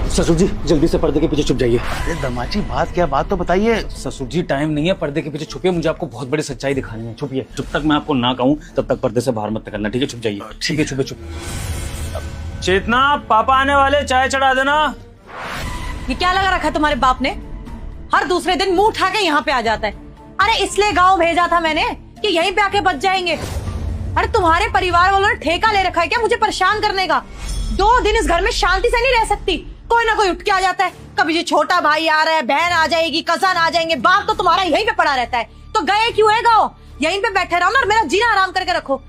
ससुर जी जल्दी से पर्दे के पीछे छुप जाइए। अरे दमाची बात क्या, बात तो बताइए। ससुर जी टाइम नहीं है, पर्दे के पीछे छुपिए, मुझे आपको बहुत बड़ी सच्चाई दिखानी है। छुपिए, जब तक मैं आपको ना कहूँ तब तक पर्दे से बाहर मत निकलना, ठीक है? छुप जाइए। ठीक है, छुपे छुप। चेतना, पापा आने वाले, चाय चढ़ा देना। ये क्या लगा रखा तुम्हारे बाप ने? हर दूसरे दिन मुंह उठा के यहाँ पे आ जाता है। अरे इसलिए गाँव भेजा था मैंने कि यहीं पे आके बच जाएंगे। अरे तुम्हारे परिवार वालों ने ठेका ले रखा है क्या मुझे परेशान करने का? 2 दिन इस घर में शांति से नहीं रह सकती। कोई ना कोई उठ के आ जाता है, कभी ये छोटा भाई आ रहा है, बहन आ जाएगी, कजन आ जाएंगे, बाप तो तुम्हारा यहीं पे पड़ा रहता है। तो गए क्यों है गाँव? यहीं पे बैठे रहो ना और मेरा जीना आराम करके रखो।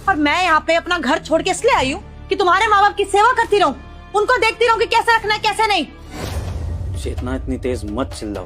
और मैं यहाँ पे अपना घर छोड़ के इसलिए आई हूँ कि तुम्हारे माँ बाप की सेवा करती रहूं, उनको देखती रहूं कि कैसे रखना है कैसे नहीं। चेतना इतनी तेज मत चिल्लाओ,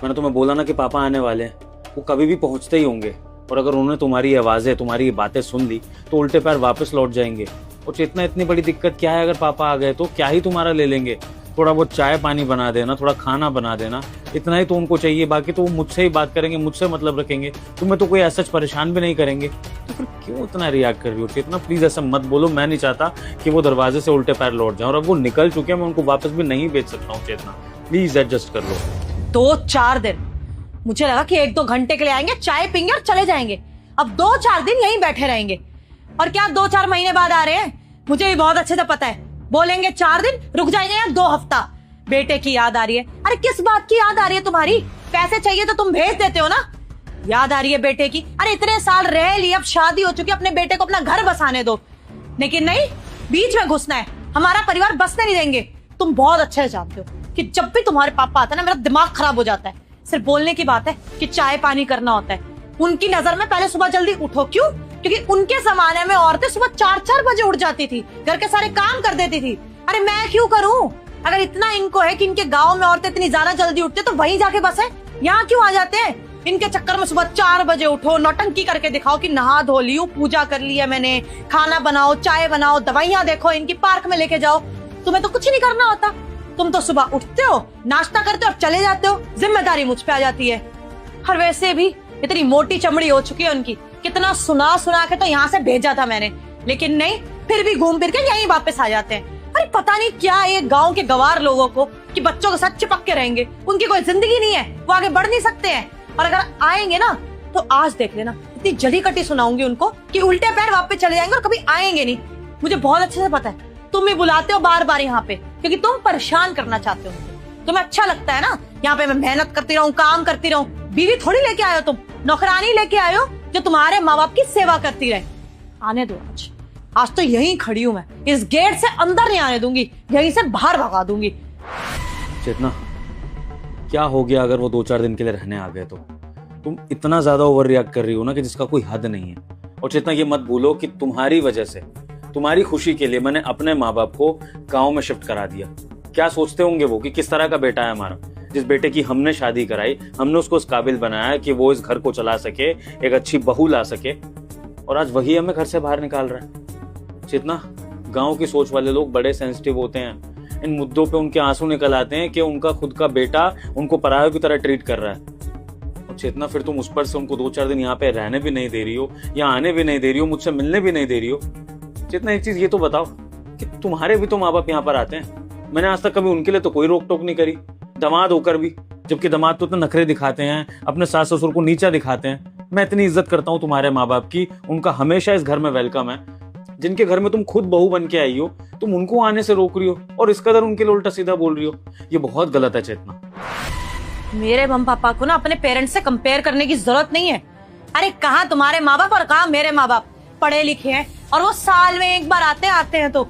मैंने तुम्हें बोला ना कि पापा आने वाले हैं, वो कभी भी पहुंचते ही होंगे। और अगर उन्होंने तुम्हारी आवाजें, तुम्हारी बातें सुन ली तो उल्टे पैर वापस लौट जाएंगे। और चेतना इतनी बड़ी दिक्कत क्या है, अगर पापा आ गए तो क्या ही तुम्हारा ले लेंगे? थोड़ा बहुत चाय पानी बना देना, थोड़ा खाना बना देना, इतना ही तो उनको चाहिए। बाकी तो वो मुझसे ही बात करेंगे, मुझसे मतलब रखेंगे, तुम्हें तो कोई ऐसा परेशान भी नहीं करेंगे। तो फिर क्यों इतना रिएक्ट कर रही हो चेतना? प्लीज ऐसा मत बोलो, मैं नहीं चाहता कि वो दरवाजे से उल्टे पैर लौट जाए। और अब वो निकल चुके हैं, मैं उनको वापस भी नहीं भेज सकता हूँ। चेतना प्लीज एडजस्ट कर लो। 2-4 दिन, मुझे लगा कि 1-2 घंटे के लिए आएंगे, चाय पीएंगे और चले जाएंगे। अब 2-4 दिन यहीं बैठे रहेंगे। और क्या 2-4 महीने बाद आ रहे हैं? मुझे भी बहुत अच्छे से पता है। बोलेंगे 4 दिन, रुक जाएंगे या 2 हफ्ता। बेटे की याद आ रही है। अरे किस बात की याद आ रही है तुम्हारी? पैसे चाहिए तो तुम भेज देते हो ना। याद आ रही है बेटे की? अरे इतने साल रह लिए, अब शादी हो चुकी है, अपने बेटे को अपना घर बसाने दो। लेकिन नहीं, बीच में घुसना है, हमारा परिवार बसने नहीं देंगे। तुम बहुत अच्छे से जानते हो कि जब भी तुम्हारे पापा आता है ना, मेरा दिमाग खराब हो जाता है। सिर्फ बोलने की बात है कि चाय पानी करना होता है। उनकी नजर में पहले सुबह जल्दी उठो। क्यों? क्योंकि उनके जमाने में औरतें सुबह 4-4 बजे उठ जाती थी, घर के सारे काम कर देती थी। अरे मैं क्यों करूं? अगर इतना इनको है कि इनके गांव में औरतें इतनी ज्यादा जल्दी उठती तो वहीं जाके बसे, यहाँ क्यों आ जाते हैं? इनके चक्कर में सुबह 4 बजे उठो, नौटंकी करके दिखाओ कि नहा धो ली हूँ, पूजा कर ली है मैंने, खाना बनाओ, चाय बनाओ, दवाइयाँ देखो, इनकी पार्क में लेके जाओ। तुम्हें तो कुछ नहीं करना होता। तुम तो सुबह उठते हो, नाश्ता करते हो और चले जाते हो। जिम्मेदारी मुझ पे आ जाती है। और वैसे भी इतनी मोटी चमड़ी हो चुकी है उनकी, कितना सुना सुना के तो यहाँ से भेजा था मैंने, लेकिन नहीं, फिर भी घूम फिर के यहीं वापस आ जाते हैं। अरे पता नहीं क्या ये गांव के गवार लोगों को कि बच्चों के साथ चिपक के रहेंगे, उनकी कोई जिंदगी नहीं है, वो आगे बढ़ नहीं सकते हैं। और अगर आएंगे ना तो आज देख लेना, इतनी जली कटी सुनाऊंगी उनको कि उल्टे पैर वापस चले जाएंगे और कभी आएंगे नहीं। मुझे बहुत अच्छे से पता है, तुम ही बुलाते हो बार बार यहाँ पे क्योंकि तुम परेशान करना चाहते हो। तुम्हें अच्छा लगता है ना यहाँ पे मैं मेहनत करती रहूं, काम करती रहूं। बीवी थोड़ी लेके आए हो तुम, नौकरानी लेके आए हो जो तुम्हारे माँ बाप की सेवा करती रहे। आने दो आज तो यहीं खड़ी हूँ मैं, इस गेट से अंदर नहीं आने दूंगी, यहीं से बाहर भगा दूंगी। चेतना क्या हो गया अगर वो 2-4 दिन के लिए रहने आ गए तो? तुम इतना ज्यादा ओवर रिएक्ट कर रही हो ना कि जिसका कोई हद नहीं है। और चेतना ये मत भूलो कि तुम्हारी वजह से, तुम्हारी खुशी के लिए मैंने अपने माँ बाप को गाँव में शिफ्ट करा दिया। क्या सोचते होंगे वो कि किस तरह का बेटा है हमारा? जिस बेटे की हमने शादी कराई, हमने उसको इस काबिल बनाया कि वो इस घर को चला सके, एक अच्छी बहू ला सके, और आज वही हमें घर से बाहर निकाल रहा है। चेतना गांव की सोच वाले लोग बड़े सेंसिटिव होते हैं, इन मुद्दों पे उनके आंसू निकल आते हैं कि उनका खुद का बेटा उनको परायों की तरह ट्रीट कर रहा है। और चेतना फिर तुम उस पर से उनको 2-4 दिन यहाँ पे रहने भी नहीं दे रही हो, या आने भी नहीं दे रही हो, मुझसे मिलने भी नहीं दे रही हो। चेतना एक चीज ये तो बताओ कि तुम्हारे भी तो माँ बाप यहाँ पर आते हैं। मैंने आज तक कभी उनके लिए तो कोई रोक टोक नहीं करी, दामाद होकर भी, जबकि दामाद तो इतने नखरे दिखाते हैं, अपने सास ससुर को नीचा दिखाते हैं। मैं इतनी इज्जत करता हूँ तुम्हारे माँ बाप की, उनका हमेशा इस घर में वेलकम है। जिनके घर में तुम खुद बहू बन के आई हो, तुम उनको आने से रोक रही हो और इस कदर उनके लिए उल्टा सीधा बोल रही हो। ये बहुत गलत है चेतना। मेरे मम्मी पापा को ना अपने पेरेंट्स से कंपेयर करने की जरूरत नहीं है। अरे कहाँ तुम्हारे माँ बाप और कहाँ मेरे माँ बाप पढ़े लिखे हैं, और वो साल में एक बार आते हैं तो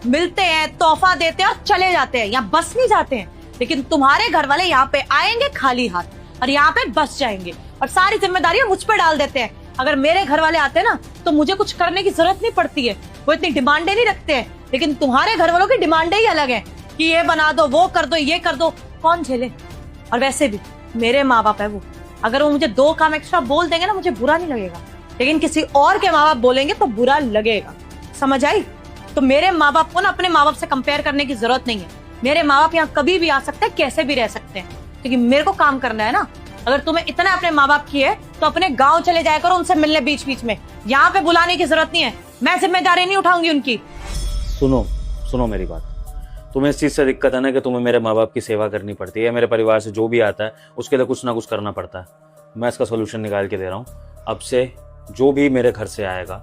मिलते हैं, तोहफा देते हैं और चले जाते हैं, यहाँ बस नहीं जाते हैं। लेकिन तुम्हारे घर वाले यहाँ पे आएंगे खाली हाथ और यहाँ पे बस जाएंगे और सारी जिम्मेदारियां मुझ पे डाल देते हैं। अगर मेरे घर वाले आते ना तो मुझे कुछ करने की जरूरत नहीं पड़ती है, वो इतनी डिमांडें नहीं रखते हैं। लेकिन तुम्हारे घर वालों की डिमांडें ही अलग है कि ये बना दो, वो कर दो, ये कर दो, कौन झेले? और वैसे भी मेरे माँ बाप है वो, अगर वो मुझे 2 काम एक्स्ट्रा बोल देंगे ना मुझे बुरा नहीं लगेगा, लेकिन किसी और के माँ बाप बोलेंगे तो बुरा लगेगा। समझ आई? तो मेरे माँ बाप को ना अपने माँ बाप से कंपेयर करने की जरूरत नहीं है। मेरे माँ बाप यहाँ कभी भी आ सकते हैं, कैसे भी रह सकते हैं, क्योंकि मेरे को काम करना है ना। अगर तुम्हें इतना अपने माँ बाप की है तो अपने गांव चले जाया करो उनसे मिलने बीच बीच में, यहाँ पे बुलाने की जरूरत नहीं है। मैं जिम्मेदारी नहीं उठाऊंगी उनकी। सुनो मेरी बात, तुम्हें इस चीज़ से दिक्कत है ना कि तुम्हें मेरे माँ बाप की सेवा करनी पड़ती है, मेरे परिवार से जो भी आता है उसके लिए कुछ ना कुछ करना पड़ता है। मैं इसका सोल्यूशन निकाल के दे रहा हूँ। अब से जो भी मेरे घर से आएगा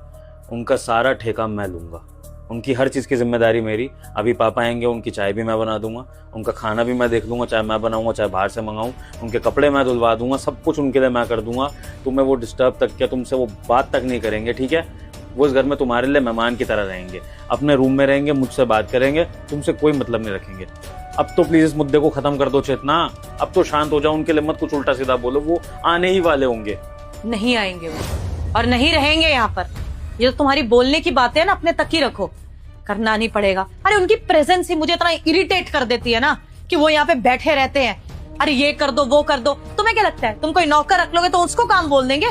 उनका सारा ठेका मैं लूँगा, उनकी हर चीज़ की जिम्मेदारी मेरी। अभी पापा आएंगे, उनकी चाय भी मैं बना दूंगा, उनका खाना भी मैं देख लूँगा, चाहे मैं बनाऊँगा चाहे बाहर से मंगाऊँ, उनके कपड़े मैं धुलवा दूंगा, सब कुछ उनके लिए मैं कर दूंगा। तुम्हें वो डिस्टर्ब तक क्या, तुमसे वो बात तक नहीं करेंगे, ठीक है? वो इस घर में तुम्हारे लिए मेहमान की तरह रहेंगे, अपने रूम में रहेंगे, मुझसे बात करेंगे, तुमसे कोई मतलब नहीं रखेंगे। अब तो प्लीज इस मुद्दे को खत्म कर दो चेतना, अब तो शांत हो जाओ, उनके लिए मत कुछ उल्टा सीधा बोलो, वो आने ही वाले होंगे। नहीं आएंगे वो, और नहीं रहेंगे यहाँ पर। ये तो तुम्हारी बोलने की बातें है ना, अपने तक ही रखो, करना नहीं पड़ेगा। अरे उनकी प्रेजेंस ही मुझे इतना इरिटेट कर देती है ना कि वो यहाँ पे बैठे रहते हैं। अरे ये कर दो वो कर दो, तुम्हें क्या लगता है तुम कोई नौकर रख लोगे तो उसको काम बोल देंगे?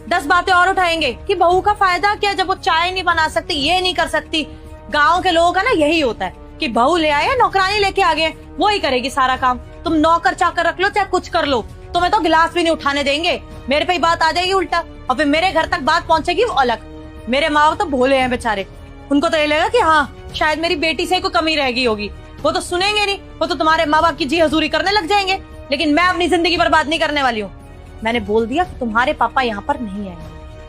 10 बातें और उठाएंगे कि बहू का फायदा क्या जब वो चाय नहीं बना सकती, ये नहीं कर सकती। गाँव के लोगों का ना यही होता है कि बहू ले आए, नौकरानी लेके आ गए, वो ही करेगी सारा काम। तुम नौकर चाकर रख लो चाहे कुछ कर लो, तुम्हें तो गिलास भी नहीं उठाने देंगे। मेरे पे ही बात आ जाएगी उल्टा, और फिर मेरे घर तक बात पहुंचेगी वो अलग। मेरे माँ तो भोले हैं बेचारे, उनको तो ये लगेगा कि हाँ शायद मेरी बेटी से कोई कमी रह गई होगी। वो तो सुनेंगे नहीं, वो तो तुम्हारे माँ बाप की जी हजूरी करने लग जाएंगे। लेकिन मैं अपनी जिंदगी बर्बाद नहीं करने वाली हूँ। मैंने बोल दिया कि तुम्हारे पापा यहाँ पर नहीं आएंगे,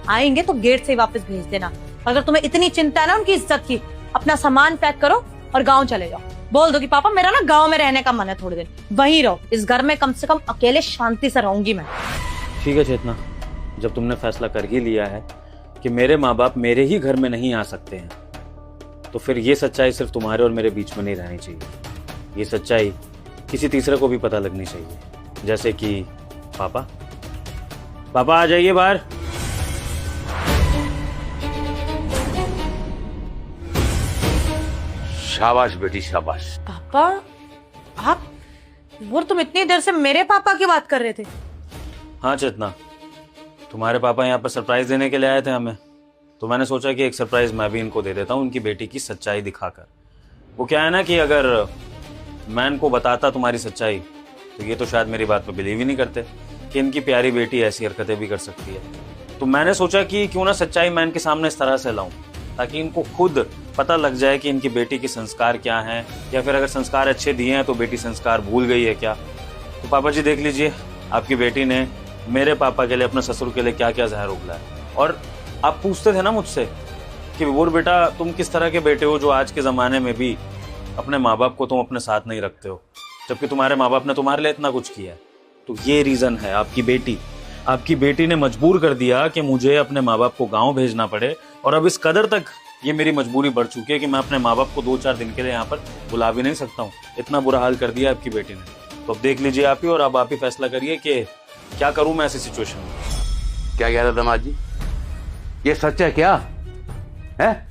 आएंगे तो गेट से वापस भेज देना। अगर तुम्हें इतनी चिंता है ना उनकी इज्जत की, अपना सामान पैक करो और गाँव चले जाओ। बोल दो कि पापा मेरा ना गाँव में रहने का मन है, थोड़े दिन वहीं रहो, इस घर में कम से कम अकेले शांति से रहूंगी मैं। ठीक है चेतना, जब तुमने फैसला कर ही लिया है कि मेरे माँ बाप मेरे ही घर में नहीं आ सकते हैं, तो फिर ये सच्चाई सिर्फ तुम्हारे और मेरे बीच में नहीं रहनी चाहिए। ये सच्चाई किसी तीसरे को भी पता लगनी चाहिए, जैसे कि पापा। पापा आ जाइए बाहर। शाबाश बेटी शाबाश। पापा आप, वो तुम इतनी देर से मेरे पापा की बात कर रहे थे? हाँ चेतना, तुम्हारे पापा यहाँ पर सरप्राइज देने के लिए आए थे हमें, तो मैंने सोचा कि एक सरप्राइज मैं भी इनको दे देता हूँ, उनकी बेटी की सच्चाई दिखाकर। वो क्या है ना कि अगर मैं इनको बताता तुम्हारी सच्चाई तो ये तो शायद मेरी बात पे बिलीव ही नहीं करते कि इनकी प्यारी बेटी ऐसी हरकतें भी कर सकती है। तो मैंने सोचा कि क्यों ना सच्चाई मैं इनके सामने इस तरह से लाऊं, ताकि इनको खुद पता लग जाए कि इनकी बेटी के संस्कार क्या हैं, या फिर अगर संस्कार अच्छे दिए हैं तो बेटी संस्कार भूल गई है क्या। तो पापा जी देख लीजिए, आपकी बेटी ने मेरे पापा के लिए, अपने ससुर के लिए क्या क्या जहर उगला है। और आप पूछते थे ना मुझसे कि विभोर बेटा तुम किस तरह के बेटे हो जो आज के ज़माने में भी अपने माँ बाप को तुम अपने साथ नहीं रखते हो, जबकि तुम्हारे माँ बाप ने तुम्हारे लिए इतना कुछ किया है। तो ये रीज़न है, आपकी बेटी ने मजबूर कर दिया कि मुझे अपने माँ बाप को गाँव भेजना पड़े, और अब इस कदर तक ये मेरी मजबूरी बढ़ चुकी है कि मैं अपने माँ बाप को 2-4 दिन के लिए यहाँ पर बुला भी नहीं सकता हूँ। इतना बुरा हाल कर दिया आपकी बेटी ने। तो अब देख लीजिए आप ही, और अब आप ही फैसला करिए कि क्या करूँ मैं ऐसी सिचुएशन में। क्या कह रहा दामाद जी, ये सच है क्या है?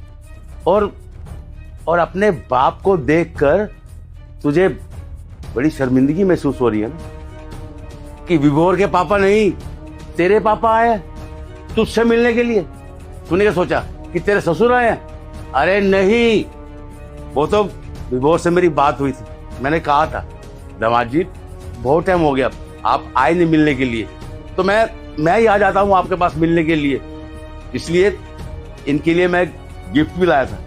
और अपने बाप को देखकर तुझे बड़ी शर्मिंदगी महसूस हो रही है ना कि विभोर के पापा नहीं तेरे पापा आए तुझसे मिलने के लिए? तूने क्या सोचा कि तेरे ससुर आए हैं? अरे नहीं, वो तो विभोर से मेरी बात हुई थी, मैंने कहा था दामाद जी बहुत टाइम हो गया आप आए नहीं मिलने के लिए, तो मैं ही आ जाता हूँ आपके पास मिलने के लिए। इसलिए इनके लिए मैं गिफ्ट भी लाया था,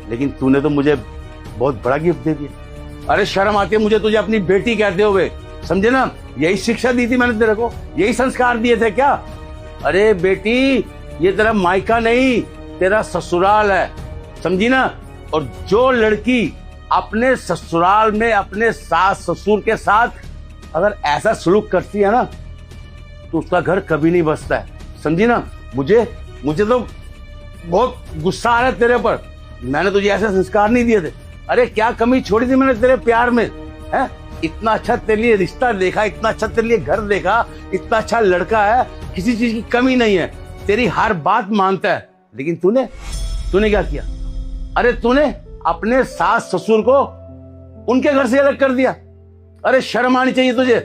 लेकिन तूने तो मुझे बहुत बड़ा गिफ्ट दे दिया। अरे शर्म आती है मुझे तुझे अपनी बेटी कहते हुए, समझे ना? यही शिक्षा दी थी मैंने तेरे को, यही संस्कार दिए थे क्या? अरे बेटी ये तेरा मायका नहीं, तेरा ससुराल है, समझी ना? और जो लड़की अपने ससुराल में अपने सास ससुर के साथ अगर ऐसा सलूक करती है ना तो उसका घर कभी नहीं बसता है, समझी ना? मुझे तो बहुत गुस्सा आ रहा है तेरे पर, मैंने तुझे ऐसे संस्कार नहीं दिए थे। अरे क्या कमी छोड़ी थी मैंने तेरे प्यार में, है? इतना अच्छा तेरे लिए रिश्ता देखा, इतना अच्छा तेरे लिए घर देखा, इतना अच्छा लड़का है, किसी चीज की कमी नहीं है, तेरी हर बात मानता है, लेकिन तूने क्या किया? अरे तूने अपने सास ससुर को उनके घर से अलग कर दिया। अरे शर्म आनी चाहिए तुझे।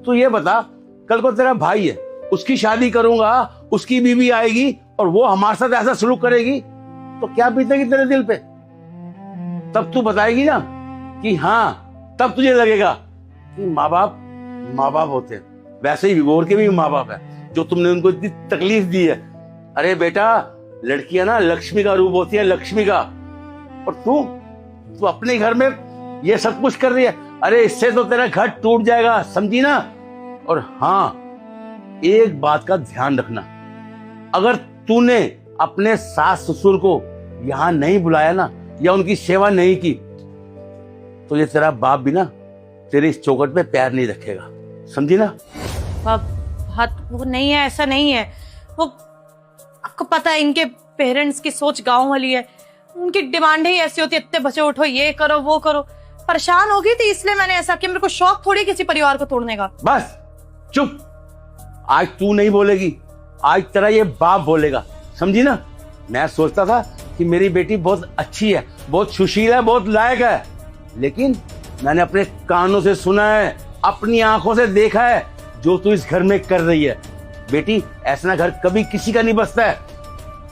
तू ये बता, कल को तेरा भाई है, उसकी शादी करूंगा, उसकी बीवी आएगी और वो हमारे साथ ऐसा सलूक करेगी तो क्या बीतेगी तेरे दिल पे? तब तू बताएगी ना कि हाँ, तब तुझे लगेगा कि माँ बाप होते हैं। वैसे ही विभोर के भी माँ बाप है, जो तुमने उनको इतनी तकलीफ दी है। अरे बेटा लड़कियां ना लक्ष्मी का रूप होती है, लक्ष्मी का। और तू अपने घर में ये सब कुछ कर रही है। अरे इससे तो तेरा घर टूट जाएगा, समझी ना। और हाँ, एक बात का ध्यान रखना, अगर तूने अपने सास ससुर को यहाँ नहीं बुलाया ना, या उनकी सेवा नहीं की, तो ये तेरा बाप भी ना तेरे इस चौखट पे पैर नहीं रखेगा, समझी ना। बात वो नहीं है, ऐसा नहीं है। वो आपको पता है इनके पेरेंट्स की सोच गांव वाली है, उनकी डिमांड ही ऐसी होती है, इतने बचे उठो, ये करो वो करो। परेशान हो गई थी इसलिए मैंने ऐसा किया, मेरे को शौक थोड़ी किसी परिवार को तोड़ने का। बस चुप, आज तू नहीं बोलेगी, आज तेरा ये बाप बोलेगा, समझी ना। मैं सोचता था कि मेरी बेटी बहुत अच्छी है, बहुत सुशील है, बहुत लायक है, लेकिन मैंने अपने कानों से सुना है, अपनी आंखों से देखा है जो तू इस घर में कर रही है। बेटी, ऐसा घर कभी किसी का नहीं बसता है।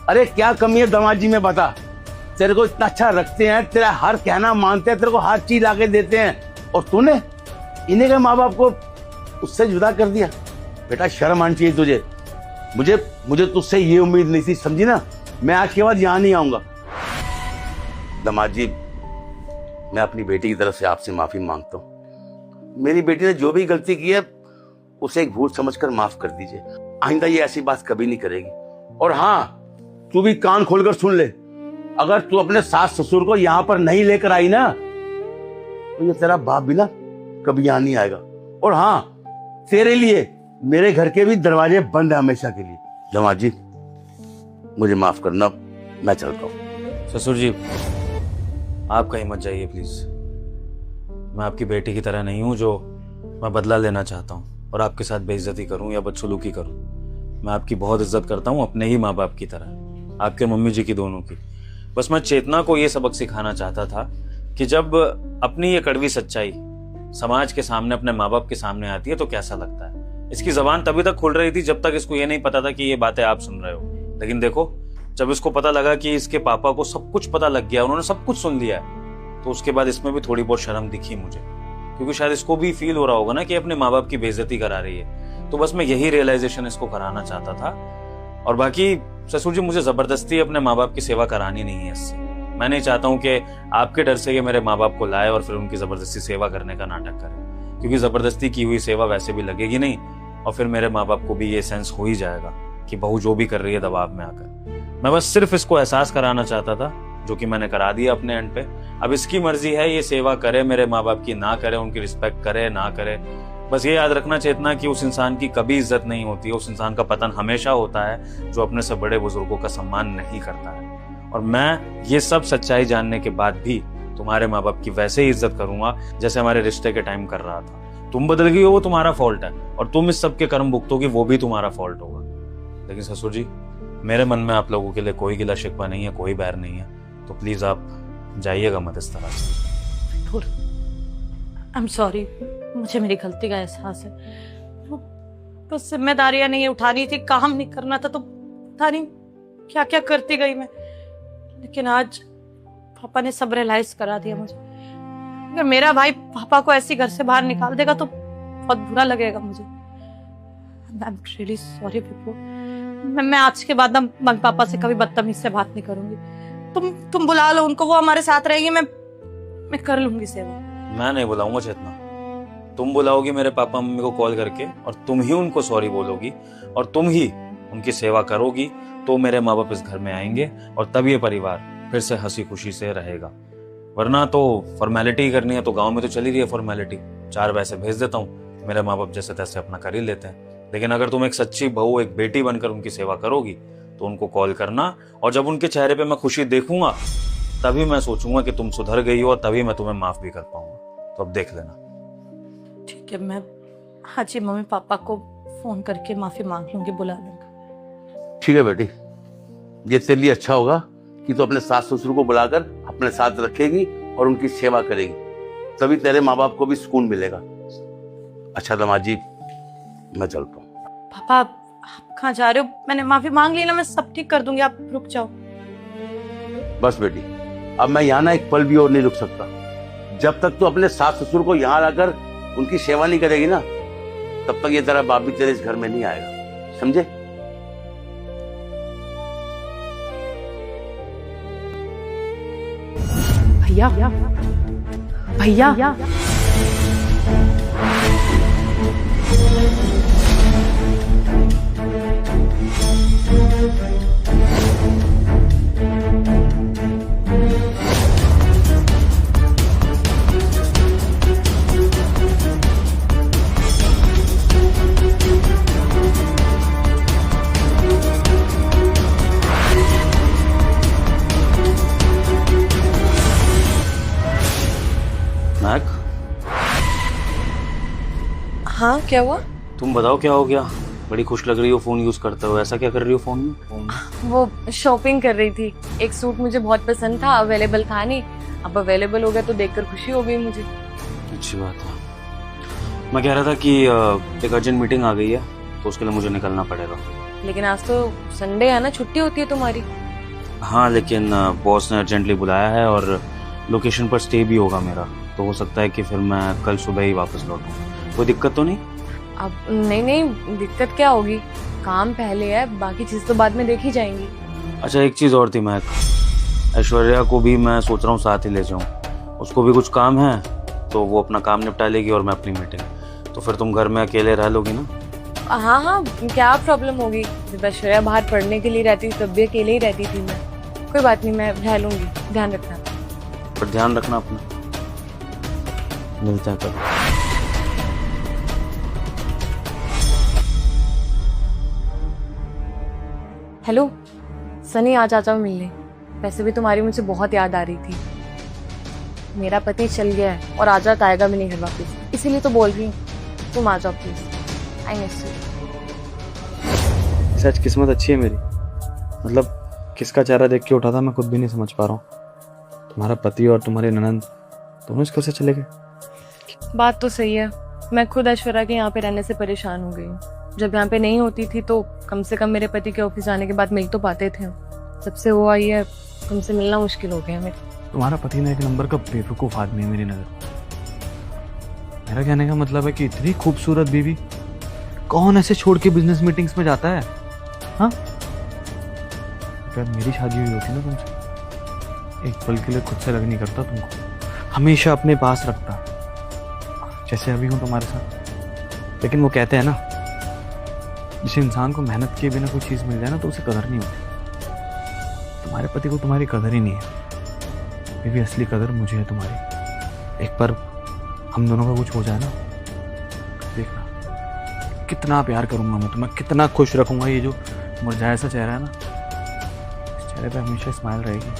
अरे क्या कमी है दामाद जी में बता, तेरे को इतना अच्छा रखते हैं, तेरा हर कहना मानते हैं, तेरे को हर चीज लाके देते हैं, और तूने इन्हीं के माँ बाप को उससे जुदा कर दिया। बेटा शर्म आनी चाहिए तुझे। मुझे तुझसे ये उम्मीद नहीं थी, समझी ना। मैं आज के बाद यहाँ नहीं आऊंगा। दामाद जी, मैं अपनी बेटी की तरफ से आपसे माफी मांगता हूँ। मेरी बेटी ने जो भी गलती की है उसे एक भूल समझकर माफ कर दीजिए। आइंदा ये ऐसी बात कभी नहीं करेगी। और हाँ, तू भी कान खोलकर सुन ले, अगर तू अपने सास ससुर को यहाँ पर नहीं लेकर आई ना, तो ये तेरा बाप भी ना कभी यहाँ नहीं आएगा। और हाँ, तेरे लिए मेरे घर के भी दरवाजे बंद है हमेशा के लिए। दामाद जी, मुझे माफ करना, मैं चलता हूँ। ससुर जी, आप कहीं मत जाइए प्लीज। मैं आपकी बेटी की तरह नहीं हूं जो मैं बदला लेना चाहता हूं और आपके साथ बेइज्जती करूं या बदसलूकी करूं। मैं आपकी बहुत इज्जत करता हूं, अपने ही माँ बाप की तरह, आपके मम्मी जी की, दोनों की। बस मैं चेतना को ये सबक सिखाना चाहता था कि जब अपनी ये कड़वी सच्चाई समाज के सामने, अपने माँ बाप के सामने आती है तो कैसा लगता है। इसकी जबान तभी तक खुल रही थी जब तक इसको ये नहीं पता था कि ये बातें आप सुन रहे हो। लेकिन देखो, जब इसको पता लगा कि इसके पापा को सब कुछ पता लग गया, उन्होंने सब कुछ सुन लिया है, तो उसके बाद इसमें भी थोड़ी बहुत शर्म दिखी मुझे, क्योंकि शायद इसको भी फील हो रहा होगा ना कि अपने माँ बाप की बेइज्जती करा रही है। तो बस मैं यही रियलाइजेशन इसको कराना चाहता था। और बाकी ससुर जी, मुझे जबरदस्ती अपने माँ बाप की सेवा करानी नहीं है इससे। मैं नहीं चाहता हूँ कि आपके डर से ये मेरे माँ बाप को लाए और फिर उनकी जबरदस्ती सेवा करने का नाटक करे, क्योंकि जबरदस्ती की हुई सेवा वैसे भी लगेगी नहीं, और फिर मेरे माँ बाप को भी ये सेंस हो ही जाएगा कि बहू जो भी कर रही है दबाव में आकर। मैं बस सिर्फ इसको एहसास कराना चाहता था, जो कि मैंने करा दिया अपने एंड पे। अब इसकी मर्जी है, ये सेवा करे मेरे माँ बाप की, ना करे, उनकी रिस्पेक्ट करे ना करे। बस ये याद रखना चेतना कि उस इंसान की कभी इज्जत नहीं होती, उस इंसान का पतन हमेशा होता है जो अपने से बड़े बुजुर्गों का सम्मान नहीं करता है। और मैं ये सब सच्चाई जानने के बाद भी तुम्हारे माँ बाप की वैसे ही इज्जत करूंगा जैसे हमारे रिश्ते के टाइम कर रहा था। तुम बदल गई हो वो तुम्हारा फॉल्ट है, और तुम इस सब के कर्म भुगतोगी वो भी तुम्हारा फॉल्ट होगा। लेकिन ससुर जी, मेरे मन में आप लोगों के लिए कोई गिला शिकवा नहीं है, कोई बैर नहीं है, तो प्लीज आप जाइएगा मत इस तरह से। आई एम सॉरी, मुझे मेरी गलती का एहसास है। तो जिम्मेदारियां नहीं उठानी थी, काम नहीं करना था, तो पता नहीं क्या क्या करती गई मैं। लेकिन आज पापा ने सब रियलाइज करा दिया मुझे। अगर मेरा भाई पापा को ऐसी घर से बाहर निकाल देगा तो बहुत बुरा लगेगा मुझे। I am really sorry Pappu. मैं आज के बाद ना मम्मी पापा से कभी बदतमीज से बात नहीं करूंगी। तुम बुला लो उनको, वो हमारे साथ रहेंगे, मैं कर लूंगी सेवा। मैं नहीं बुलाऊंगा चेतना, तुम बुलाओगी मेरे पापा मम्मी को कॉल करके, और तुम ही उनको सॉरी बोलोगी, और तुम ही उनकी सेवा करोगी, तो मेरे माँ बाप इस घर में आएंगे, और तब ये परिवार फिर से हंसी खुशी से रहेगा। वरना तो फॉर्मेलिटी करनी है तो गांव में तो चली रही है फॉर्मेलिटी, 4 पैसे भेज देता हूँ, मेरे माँ बाप जैसे तैसे अपना कर ही लेते हैं। लेकिन अगर तुम एक सच्ची बहू, एक बेटी बनकर उनकी सेवा करोगी, तो उनको कॉल करना, और जब उनके चेहरे पे मैं खुशी देखूंगा तभी मैं सोचूंगा कि तुम सुधर गई हो, और तभी मैं तुम्हें माफ भी कर पाऊंगा। तो अब देख लेना। ठीक है, मैं आज ही मम्मी पापा को फोन करके माफी मांग लूंगी, बुला लूंगा। ठीक है बेटी, ये तेरे लिए अच्छा होगा कि तू अपने सास ससुर को बुलाकर अपने साथ रखेगी और उनकी सेवा करेगी, तभी तेरे माँ बाप को भी सुकून मिलेगा। अच्छा दामाद जी, मैं चलता हूँ। पापा आप कहाँ जा रहे हो? मैंने माफी मांग ली ना, मैं सब ठीक कर दूंगी, आप रुक जाओ। बस बेटी, अब मैं यहाँ ना एक पल भी और नहीं रुक सकता। जब तक तू अपने सास ससुर को यहाँ लाकर उनकी सेवा नहीं करेगी ना, तब तक ये तेरा बाप भी तेरे इस घर में नहीं आएगा, समझे? भैया भैया महक, हाँ क्या हुआ? तुम बताओ क्या हो गया? बड़ी खुश लग रही हो फोन यूज करते हो, ऐसा क्या कर रही हो फोन में? वो शॉपिंग कर रही थी। एक सूट मुझे बहुत पसंद था, अवेलेबल था नहीं, अब अवेलेबल हो गया तो देखकर खुशी हो गई मुझे। अच्छी बात है। मैं कह रहा था कि एक अर्जेंट मीटिंग आ गई है तो उसके लिए मुझे निकलना पड़ेगा। लेकिन आज तो संडे है ना, छुट्टी होती है तुम्हारी। हाँ लेकिन बॉस ने अर्जेंटली बुलाया है और लोकेशन पर स्टे भी होगा मेरा, तो हो सकता है कि फिर मैं कल सुबह ही वापस लौटूं। कोई दिक्कत तो नहीं? अब नहीं, दिक्कत क्या होगी, काम पहले है, बाकी चीज तो बाद में देखी जाएंगी। अच्छा एक चीज़ और थी महक, ऐश्वर्या को भी मैं सोच रहा हूँ साथ ही ले जाऊँ, उसको भी कुछ काम है तो वो अपना काम निपटा लेगी और मैं अपनी मीटिंग, तो फिर तुम घर में अकेले रह लोगी ना? हाँ हाँ, क्या प्रॉब्लम होगी, जब ऐश्वर्या बाहर पढ़ने के लिए रहती थी तब भी अकेले ही रहती थी मैं। कोई बात नहीं, मैं रह लूंगी, ध्यान रखना। पर ध्यान रखना अपना। मिलता है कल। हेलो सनी, आज आ जाओ मिलने। वैसे भी तुम्हारी मुझे बहुत याद आ रही थी। मेरा पति चल गया है और आज रात आएगा भी नहीं घर वापस, इसीलिए तो बोल रही हूँ, तुम आ जाओ प्लीज। I miss you. सच किस्मत अच्छी है मेरी, मतलब किसका चेहरा देख के उठा था मैं खुद भी नहीं समझ पा रहा हूँ। तुम्हारा पति और तुम्हारी ननंद दोनों इसको से चले गए। बात तो सही है, मैं खुद ऐश्वर्या के यहाँ पे रहने से परेशान हो गई हूँ। जब यहाँ पे नहीं होती थी तो कम से कम मेरे पति के ऑफिस जाने के बाद मिल तो पाते थे। सबसे वो आई है, तुमसे मिलना मुश्किल हो गया मेरे। तुम्हारा पति ना एक नंबर का बेवकूफ आदमी है मेरी नजर। मेरा कहने का मतलब है कि इतनी खूबसूरत बीवी कौन ऐसे छोड़ के बिजनेस मीटिंग्स में जाता है? हाँ, अगर मेरी शादी हुई होती ना तुमसे, एक पल के लिए खुद से अलग नहीं करता तुमको, हमेशा अपने पास रखता, जैसे अभी हूँ तुम्हारे साथ। लेकिन वो कहते हैं ना, जिस इंसान को मेहनत किए बिना कोई चीज़ मिल जाए ना तो उसे कदर नहीं होती। तुम्हारे पति को तुम्हारी कदर ही नहीं है, फिर भी असली कदर मुझे है तुम्हारी। एक बार हम दोनों का कुछ हो जाए ना, देखना कितना प्यार करूंगा मैं तुम्हें, कितना खुश रखूंगा। ये जो मुरझाया सा चेहरा है ना, इस चेहरे पे हमेशा स्माइल रहेगी,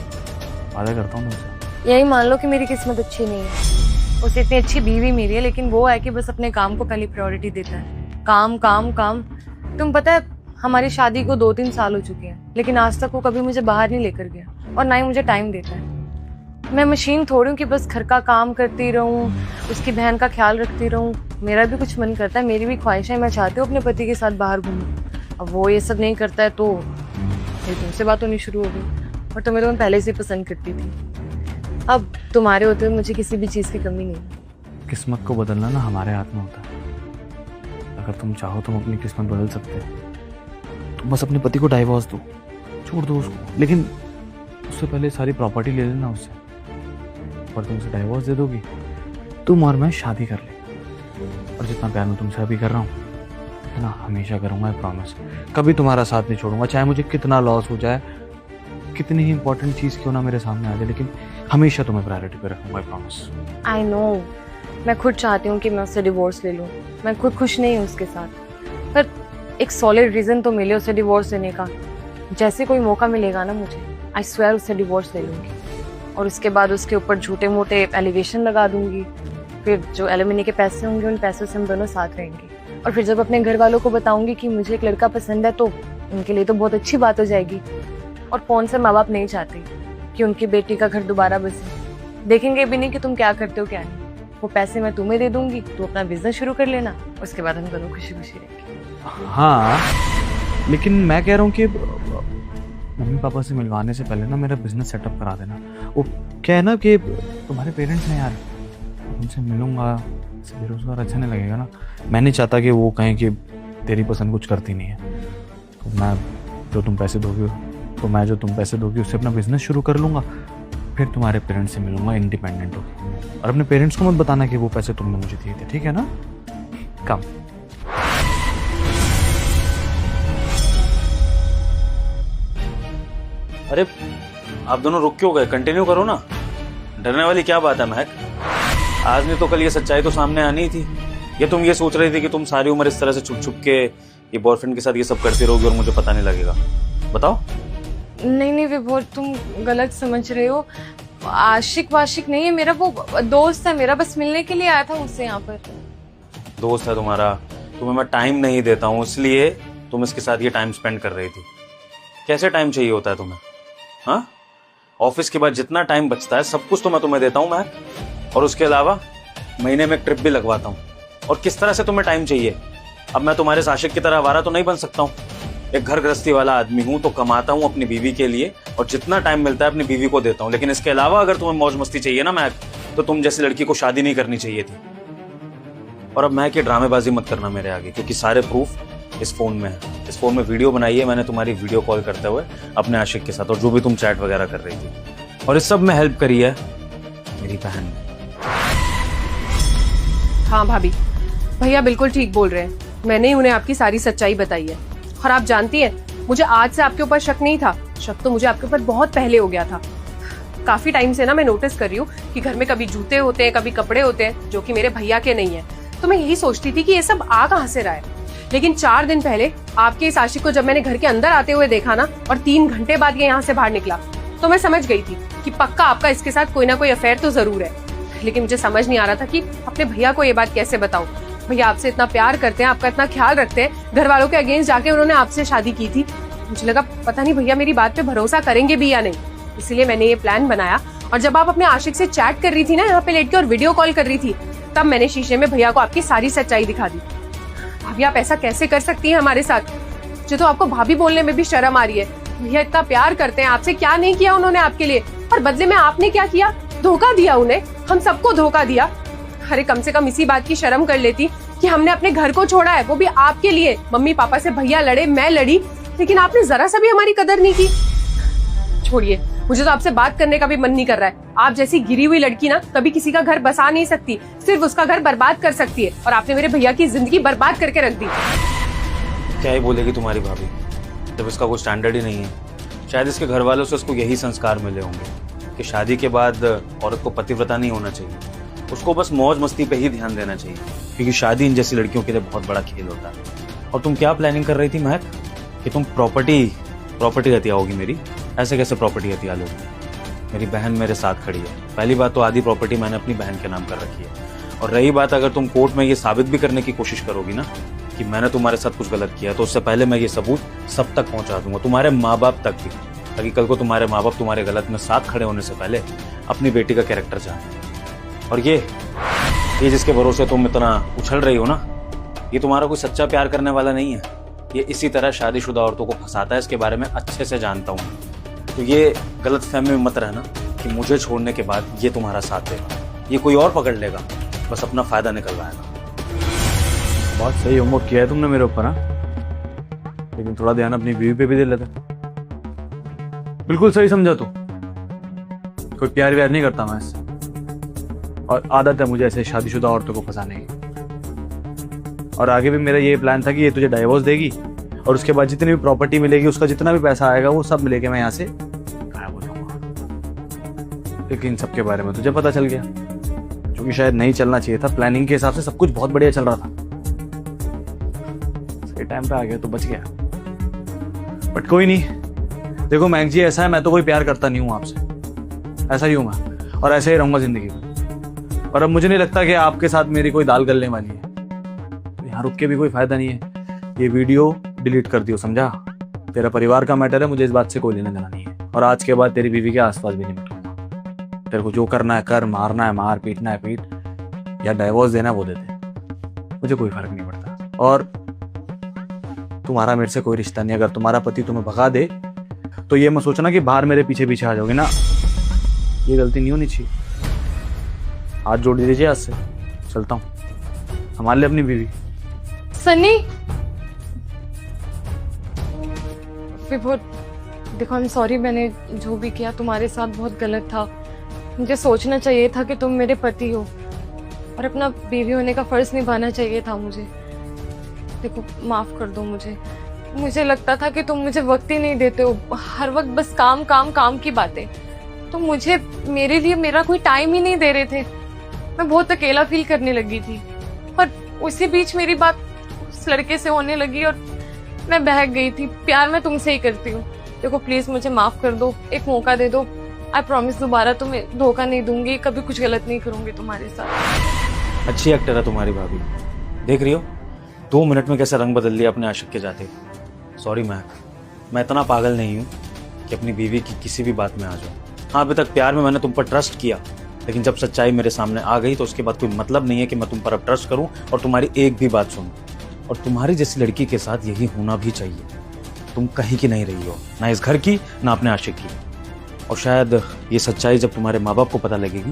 वादा करता हूँ तुमसे। यही मान लो कि मेरी किस्मत अच्छी नहीं है। उसे इतनी अच्छी बीवी मिली है, लेकिन वो है कि बस अपने काम को पहली प्रायोरिटी देता है। काम काम काम। तुम पता है, हमारी शादी को 2-3 साल हो चुके हैं, लेकिन आज तक वो कभी मुझे बाहर नहीं लेकर गया और ना ही मुझे टाइम देता है। मैं मशीन थोड़ी हूँ कि बस घर का काम करती रहूँ, उसकी बहन का ख्याल रखती रहूँ। मेरा भी कुछ मन करता है, मेरी भी ख्वाहिश है, मैं चाहती हूँ अपने पति के साथ बाहर घूमूँ। अब वो ये सब नहीं करता है तो मेरी तुमसे बात होनी शुरू हो गई, और तुम्हें तो मैं पहले से पसंद करती थी। अब तुम्हारे होते हुए मुझे किसी भी चीज़ की कमी नहीं है। किस्मत को बदलना ना हमारे हाथ में होता है। अगर तुम चाहो तुम अपनी किस्मत बदल सकते हो। तुम बस अपने पति को डाइवोर्स दो, छोड़ दो उसको, लेकिन उससे पहले सारी प्रॉपर्टी ले लेना उससे। और तुम उसे डाइवोर्स दे दोगी, तुम और मैं शादी कर ले। और जितना प्यार मैं तुमसे अभी कर रहा हूँ इतना हमेशा करूँगा, प्रॉमिस। कभी तुम्हारा साथ नहीं छोड़ूंगा, चाहे मुझे कितना लॉस हो जाए, कितनी ही इंपॉर्टेंट चीज़ क्यों ना मेरे सामने आ जाए, लेकिन हमेशा तुम्हें प्रायोरिटी पे रखूंगा, प्रॉमिस। आई नो, मैं खुद चाहती हूँ कि मैं उससे डिवोर्स ले लूँ। मैं खुद खुश नहीं हूँ उसके साथ, पर एक सॉलिड रीज़न तो मिले उसे डिवोर्स लेने का। जैसे कोई मौका मिलेगा ना मुझे, आई स्वेयर उससे डिवोर्स ले लूँगी, और उसके बाद उसके ऊपर झूठे मोटे एलिगेशन लगा दूँगी। फिर जो एलिमनी के पैसे होंगे उन पैसों से हम दोनों साथ रहेंगे, और फिर जब अपने घर वालों को बताऊँगी कि मुझे एक लड़का पसंद है तो उनके लिए तो बहुत अच्छी बात हो जाएगी। और कौन से माँ बाप नहीं चाहते कि उनकी बेटी का घर दोबारा बसे। देखेंगे भी नहीं कि तुम क्या करते हो क्या नहीं। वो पैसे मैं तुम्हें दे दूंगी, तू अपना बिजनेस शुरू कर लेना, उसके बाद हम दोनों खुशी खुशी रहेंगे। हाँ, लेकिन मैं कह रहा हूँ कि मम्मी पापा से मिलवाने से पहले ना मेरा बिजनेस सेटअप करा देना। वो क्या है ना कि तुम्हारे पेरेंट्स हैं यार, उनसे मिलूंगा, बेरोजगार अच्छा नहीं लगेगा ना। मैं नहीं चाहता कि वो कहें कि तेरी पसंद कुछ करती नहीं है। तो मैं जो तुम पैसे दोगे उससे अपना बिजनेस शुरू कर लूँगा, फिर तुम्हारे पेरेंट्स से मिलूंगा इंडिपेंडेंट हो। और अपने पेरेंट्स को मत बताना कि वो पैसे तुमने मुझे दिए थे, ठीक है ना? कम। अरे आप दोनों रुक क्यों गए? कंटिन्यू करो ना, डरने वाली क्या बात है महक? आज नहीं तो कल ये सच्चाई तो सामने आनी ही थी। ये तुम ये सोच रही थी कि तुम सारी उम्र इस तरह से छुप छुप के ये बॉयफ्रेंड के साथ ये सब करती रहोगी और मुझे पता नहीं लगेगा? बताओ। नहीं नहीं विभोर, तुम गलत समझ रहे हो। आशिक वाशिक नहीं है मेरा, वो दोस्त है मेरा, बस मिलने के लिए आया था मुझसे यहाँ पर। दोस्त है तुम्हारा, तुम्हें मैं टाइम नहीं देता हूँ इसलिए तुम इसके साथ ये टाइम स्पेंड कर रही थी। कैसे टाइम चाहिए होता है तुम्हें? हाँ, ऑफिस के बाद जितना टाइम बचता है सब कुछ तो मैं तुम्हें देता हूँ मैं, और उसके अलावा महीने में एक ट्रिप भी लगवाता हूँ। और किस तरह से तुम्हें टाइम चाहिए? अब मैं तुम्हारे आशिक की तरह आवारा तो नहीं बन सकता हूँ। एक घर गृहस्थी वाला आदमी हूँ तो कमाता हूँ अपनी बीवी के लिए और जितना टाइम मिलता है अपनी बीवी को देता हूँ। लेकिन इसके अलावा अगर तुम्हें मौज मस्ती चाहिए ना महक, तो तुम जैसी लड़की को शादी नहीं करनी चाहिए थी। और अब महक ये ड्रामेबाजी मत करना मेरे आगे, क्योंकि सारे प्रूफ इस फोन में है। इस फोन में वीडियो बनाई है मैंने तुम्हारी वीडियो कॉल करते हुए अपने आशिक के साथ, और जो भी तुम चैट वगैरह कर रही थी। और इस सब में हेल्प करी है मेरी बहन ने। हाँ भाभी, भैया बिल्कुल ठीक बोल रहे हैं। मैंने ही उन्हें आपकी सारी सच्चाई बताई है। और आप जानती हैं, मुझे आज से आपके ऊपर शक नहीं था। शक तो मुझे आपके ऊपर बहुत पहले हो गया था। काफी टाइम से ना मैं नोटिस कर रही हूँ कि घर में कभी जूते होते हैं, कभी कपड़े होते हैं जो कि मेरे भैया के नहीं है। तो मैं यही सोचती थी कि ये सब आ कहाँ से रहा है। लेकिन 4 दिन पहले आपके इस आशिक को जब मैंने घर के अंदर आते हुए देखा ना, और 3 घंटे बाद ये यहाँ से बाहर निकला, तो मैं समझ गई थी कि पक्का आपका इसके साथ कोई ना कोई अफेयर तो जरूर है। लेकिन मुझे समझ नहीं आ रहा था कि अपने भैया को ये बात कैसे बताऊं। भैया आपसे इतना प्यार करते हैं, आपका इतना ख्याल रखते हैं, घर वालों के अगेंस्ट जाके उन्होंने आपसे शादी की थी। मुझे लगा पता नहीं भैया मेरी बात पे भरोसा करेंगे भी या नहीं, इसलिए मैंने ये प्लान बनाया। और जब आप अपने आशिक से चैट कर रही थी ना यहाँ पे लेट के और वीडियो कॉल कर रही थी, तब मैंने शीशे में भैया को आपकी सारी सच्चाई दिखा दी। भाभी आप ऐसा कैसे कर सकती हैं हमारे साथ? मुझे तो आपको भाभी बोलने में भी शर्म आ रही है। भैया इतना प्यार करते हैं आपसे, क्या नहीं किया उन्होंने आपके लिए, और बदले में आपने क्या किया? धोखा दिया उन्हें, हम सबको धोखा दिया। अरे कम से कम इसी बात की शर्म कर लेती कि हमने अपने घर को छोड़ा है, वो भी आपके लिए। मम्मी पापा से भैया लड़े, मैं लड़ी, लेकिन आपने जरा सा भी हमारी कदर नहीं की। छोड़िए, मुझे तो आपसे बात करने का भी मन नहीं कर रहा है। आप जैसी गिरी हुई लड़की ना कभी किसी का घर बसा नहीं सकती, सिर्फ उसका घर बर्बाद कर सकती है। और आपने मेरे भैया की जिंदगी बर्बाद करके रख दी। क्या ही बोलेगी तुम्हारी भाभी, जब इसका कोई स्टैंडर्ड ही नहीं है। शायद इसके घर वालों से उसको यही संस्कार मिले होंगे कि शादी के बाद औरत को पतिव्रता नहीं होना चाहिए, उसको बस मौज मस्ती पे ही ध्यान देना चाहिए, क्योंकि शादी इन जैसी लड़कियों के लिए बहुत बड़ा खेल होता है। और तुम क्या प्लानिंग कर रही थी महक, कि तुम प्रॉपर्टी हत्या होगी मेरी? ऐसे कैसे प्रॉपर्टी हत्या लोगी? मेरी बहन मेरे साथ खड़ी है। पहली बात तो आधी प्रॉपर्टी मैंने अपनी बहन के नाम कर रखी है। और रही बात, अगर तुम कोर्ट में ये साबित भी करने की कोशिश करोगी ना कि मैंने तुम्हारे साथ कुछ गलत किया, तो उससे पहले मैं ये सबूत सब तक पहुंचा दूंगा, तुम्हारे माँ बाप तक भी, ताकि कल को तुम्हारे माँ बाप तुम्हारे गलत में साथ खड़े होने से पहले अपनी बेटी का कैरेक्टर जाने। और ये जिसके भरोसे तुम इतना उछल रही हो ना, ये तुम्हारा कोई सच्चा प्यार करने वाला नहीं है। ये इसी तरह शादीशुदा औरतों को फंसाता है, इसके बारे में अच्छे से जानता हूँ। तो ये गलत फहमी में मत रहना कि मुझे छोड़ने के बाद ये तुम्हारा साथ देगा। ये कोई और पकड़ लेगा, बस अपना फायदा निकलवाएगा। बहुत सही होमवर्क किया है तुमने मेरे ऊपर, हाँ? लेकिन थोड़ा ध्यान अपनी बीवी पे भी दे लेते। बिल्कुल सही समझा तू। कोई प्यार व्यार नहीं करता मैं इससे, और आदत है मुझे ऐसे शादीशुदा औरतों को फंसाने की। और आगे भी मेरा ये प्लान था कि ये तुझे डाइवोर्स देगी और उसके बाद जितनी भी प्रॉपर्टी मिलेगी, उसका जितना भी पैसा आएगा, वो सब लेके मैं यहाँ से गायब हो जाऊंगा। लेकिन सबके बारे में तुझे पता चल गया, जो कि शायद नहीं चलना चाहिए था। प्लानिंग के हिसाब से सब कुछ बहुत बढ़िया चल रहा था, सही टाइम पे आ गया तो बच गया। बट कोई नहीं, देखो मैक जी, ऐसा है, मैं तो कोई प्यार करता नहीं हूँ आपसे, ऐसा ही हूँ मैं, और ऐसे ही रहूंगा जिंदगी में। और अब मुझे नहीं लगता कि आपके साथ मेरी कोई दाल गलने वाली है। यहाँ रुक के भी कोई फायदा नहीं है। ये वीडियो डिलीट कर दियो, समझा? तेरा परिवार का मैटर है, मुझे इस बात से कोई लेना देना नहीं है। और आज के बाद तेरी बीवी के आसपास भी नहीं बैठूंगा। तेरे को जो करना है कर, मारना है मार, पीटना है पीट, या डाइवोर्स देना वो दे दे, मुझे कोई फर्क नहीं पड़ता। और तुम्हारा मेरे से कोई रिश्ता नहीं। अगर तुम्हारा पति तुम्हें भगा दे तो ये मत सोचना कि बाहर मेरे पीछे पीछे आ जाओगे ना, ये गलती नहीं होनी चाहिए। हाथ जोड़ दीजिए, आज से चलता हूँ, संभाल ले अपनी बीवी। सन्नी, विभोर देखो, आई एम सॉरी, मैंने जो भी किया तुम्हारे साथ बहुत गलत था। मुझे सोचना चाहिए था कि तुम मेरे पति हो और अपना बीवी होने का फर्ज निभाना चाहिए था मुझे। देखो माफ कर दो मुझे लगता था कि तुम मुझे वक्त ही नहीं देते हो, हर वक्त बस काम काम काम की बातें। तो मुझे मेरे लिए मेरा कोई टाइम ही नहीं दे रहे थे। मैं बहुत अकेला फील करने लगी थी और उसी बीच मेरी बात उस लड़के से होने लगी और मैं बहक गई थी। प्यार मैं तुमसे ही करती हूँ। देखो प्लीज मुझे माफ कर दो, एक मौका दे दो। आई प्रॉमिस दोबारा तुम्हें धोखा नहीं दूंगी, कभी कुछ गलत नहीं करूंगी तुम्हारे साथ। अच्छी एक्टर है तुम्हारी भाभी, देख रही हो 2 मिनट में कैसे रंग बदल लिया अपने आशिक के जाते। सॉरी महक, मैं इतना पागल नहीं हूँ कि अपनी बीवी की किसी भी बात में आ जाऊँ। हाँ, अभी तक प्यार में मैंने तुम पर ट्रस्ट किया, लेकिन जब सच्चाई मेरे सामने आ गई तो उसके बाद कोई मतलब नहीं है कि मैं तुम पर अब ट्रस्ट करूँ और तुम्हारी एक भी बात सुनूँ। और तुम्हारी जैसी लड़की के साथ यही होना भी चाहिए। तुम कहीं की नहीं रही हो, ना इस घर की ना अपने आशिक की। और शायद ये सच्चाई जब तुम्हारे माँ बाप को पता लगेगी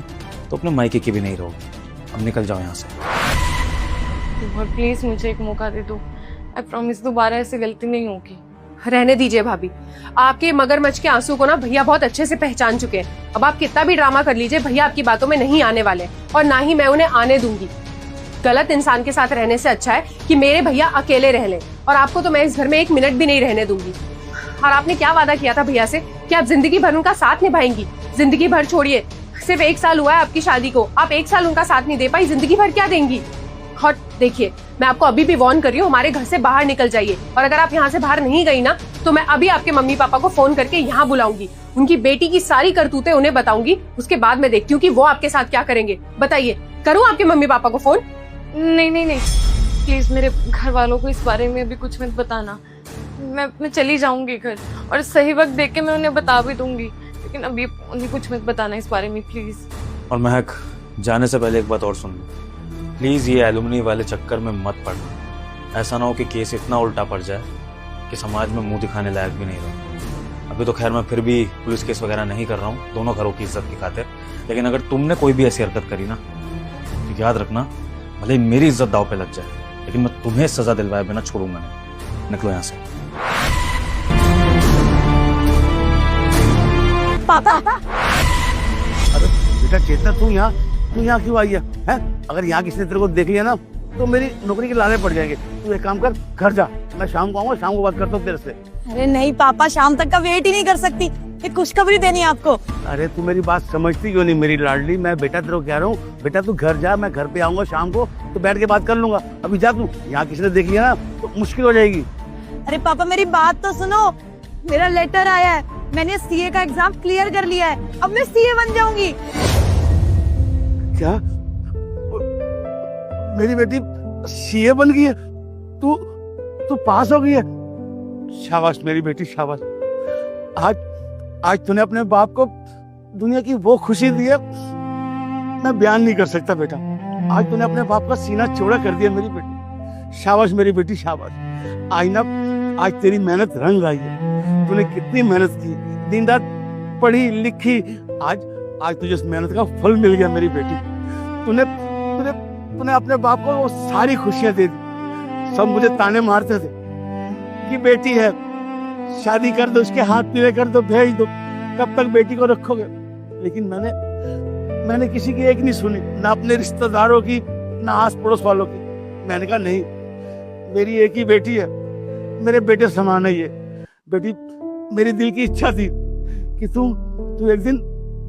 तो अपने मायके की भी नहीं रहोगी। अब निकल जाओ यहाँ से। और प्लीज मुझे एक मौका दे दो। आई प्रॉमिस दोबारा ऐसी गलती नहीं होगी। रहने दीजिए भाभी, आपके मगरमच्छ के आंसू को ना भैया बहुत अच्छे से पहचान चुके हैं। अब आप कितना भी ड्रामा कर लीजिए, भैया आपकी बातों में नहीं आने वाले और ना ही मैं उन्हें आने दूंगी। गलत इंसान के साथ रहने से अच्छा है कि मेरे भैया अकेले रह लें, और आपको तो मैं इस घर में 1 मिनट भी नहीं रहने दूंगी। और आपने क्या वादा किया था भैया से कि आप जिंदगी भर उनका साथ निभाएंगी? जिंदगी भर छोड़िए, सिर्फ 1 साल हुआ है आपकी शादी को, आप 1 साल उनका साथ नहीं दे पाई, जिंदगी भर क्या देंगी? और देखिए, मैं आपको अभी भी वार्न कर रही हूँ, हमारे घर से बाहर निकल जाइए। और अगर आप यहाँ से बाहर नहीं गई ना तो मैं अभी आपके मम्मी पापा को फोन करके यहाँ बुलाऊंगी, उनकी बेटी की सारी करतूतें उन्हें बताऊंगी। उसके बाद मैं देखती हूँ कि वो आपके साथ क्या करेंगे। बताइए, करूँ आपके मम्मी पापा को फोन? नहीं प्लीज मेरे घर वालों को इस बारे में अभी कुछ मत बताना। मैं चली जाऊंगी घर और सही वक्त देख के मैं उन्हें बता भी दूंगी, लेकिन अभी उन्हें कुछ मत बताना इस बारे में प्लीज। और महक, जाने से पहले एक बात और सुन लो प्लीज, ये एलुमनी वाले चक्कर में मत पड़ना। ऐसा ना हो कि केस इतना उल्टा पड़ जाए कि समाज में मुंह दिखाने लायक भी नहीं रहो। अभी तो खैर मैं फिर भी पुलिस केस वगैरह नहीं कर रहा हूँ, दोनों घरों की इज्जत की खातिर। लेकिन अगर तुमने कोई भी ऐसी हरकत करी ना तो याद रखना, भले ही मेरी इज्जत दाव पे लग जाए, लेकिन मैं तुम्हें सजा दिलवाए बिना छोड़ूंगा नहीं। निकलो यहाँ से। पापा अरे बेटा चेतना, तू यहाँ क्यों आई है? अगर यहाँ किसी ने तेरे को देख लिया ना तो मेरी नौकरी के लाले पड़ जाएंगे। तू एक काम कर, घर जा, मैं शाम को आऊंगा, शाम को बात करता हूँ तेरे से। अरे नहीं पापा, शाम तक का वेट ही नहीं कर सकती, एक खुशखबरी देनी है आपको। अरे तू मेरी बात समझती क्यों नहीं मेरी लाडली? मैं बेटा तेरे को कह रहा हूँ, बेटा तू घर जा, मैं घर पे आऊंगा शाम को, तो बैठ के बात कर लूंगा। अभी जा तू, यहाँ किसी ने देख लिया ना तो मुश्किल हो जाएगी। अरे पापा मेरी बात तो सुनो, मेरा लेटर आया है, मैंने सीए का एग्जाम क्लियर कर लिया है, अब मैं सीए बन जाऊंगी। क्या? मेरी बेटी सीए बन गई है? तू पास हो गई है? शाबाश मेरी बेटी, शाबाश। आज तूने अपने बाप को दुनिया की वो खुशी दी है मैं बयान नहीं कर सकता बेटा। आज तूने अपने बाप का सीना चौड़ा कर दिया मेरी बेटी। शाबाश मेरी बेटी, शाबाश। आज तेरी मेहनत रंग लाई है। तूने कितनी मेहनत की, दिन रात पढ़ी लिखी, आज तुझे इस मेहनत का फल मिल गया मेरी बेटी। तूने अपने बाप को वो सारी खुशियां दे दी। सब मुझे ताने मारते थे कि बेटी है, शादी कर दो, उसके हाथ पीले कर दो, भेज दो, कब तक बेटी को रखोगे? लेकिन मैंने किसी की एक नहीं सुनी, ना अपने रिश्तेदारों की, ना आस पड़ोस वालों की। मैंने कहा नहीं, मेरी एक ही बेटी है, मेरे बेटे समान है ये बेटी। मेरी दिल की इच्छा थी कि तू एक दिन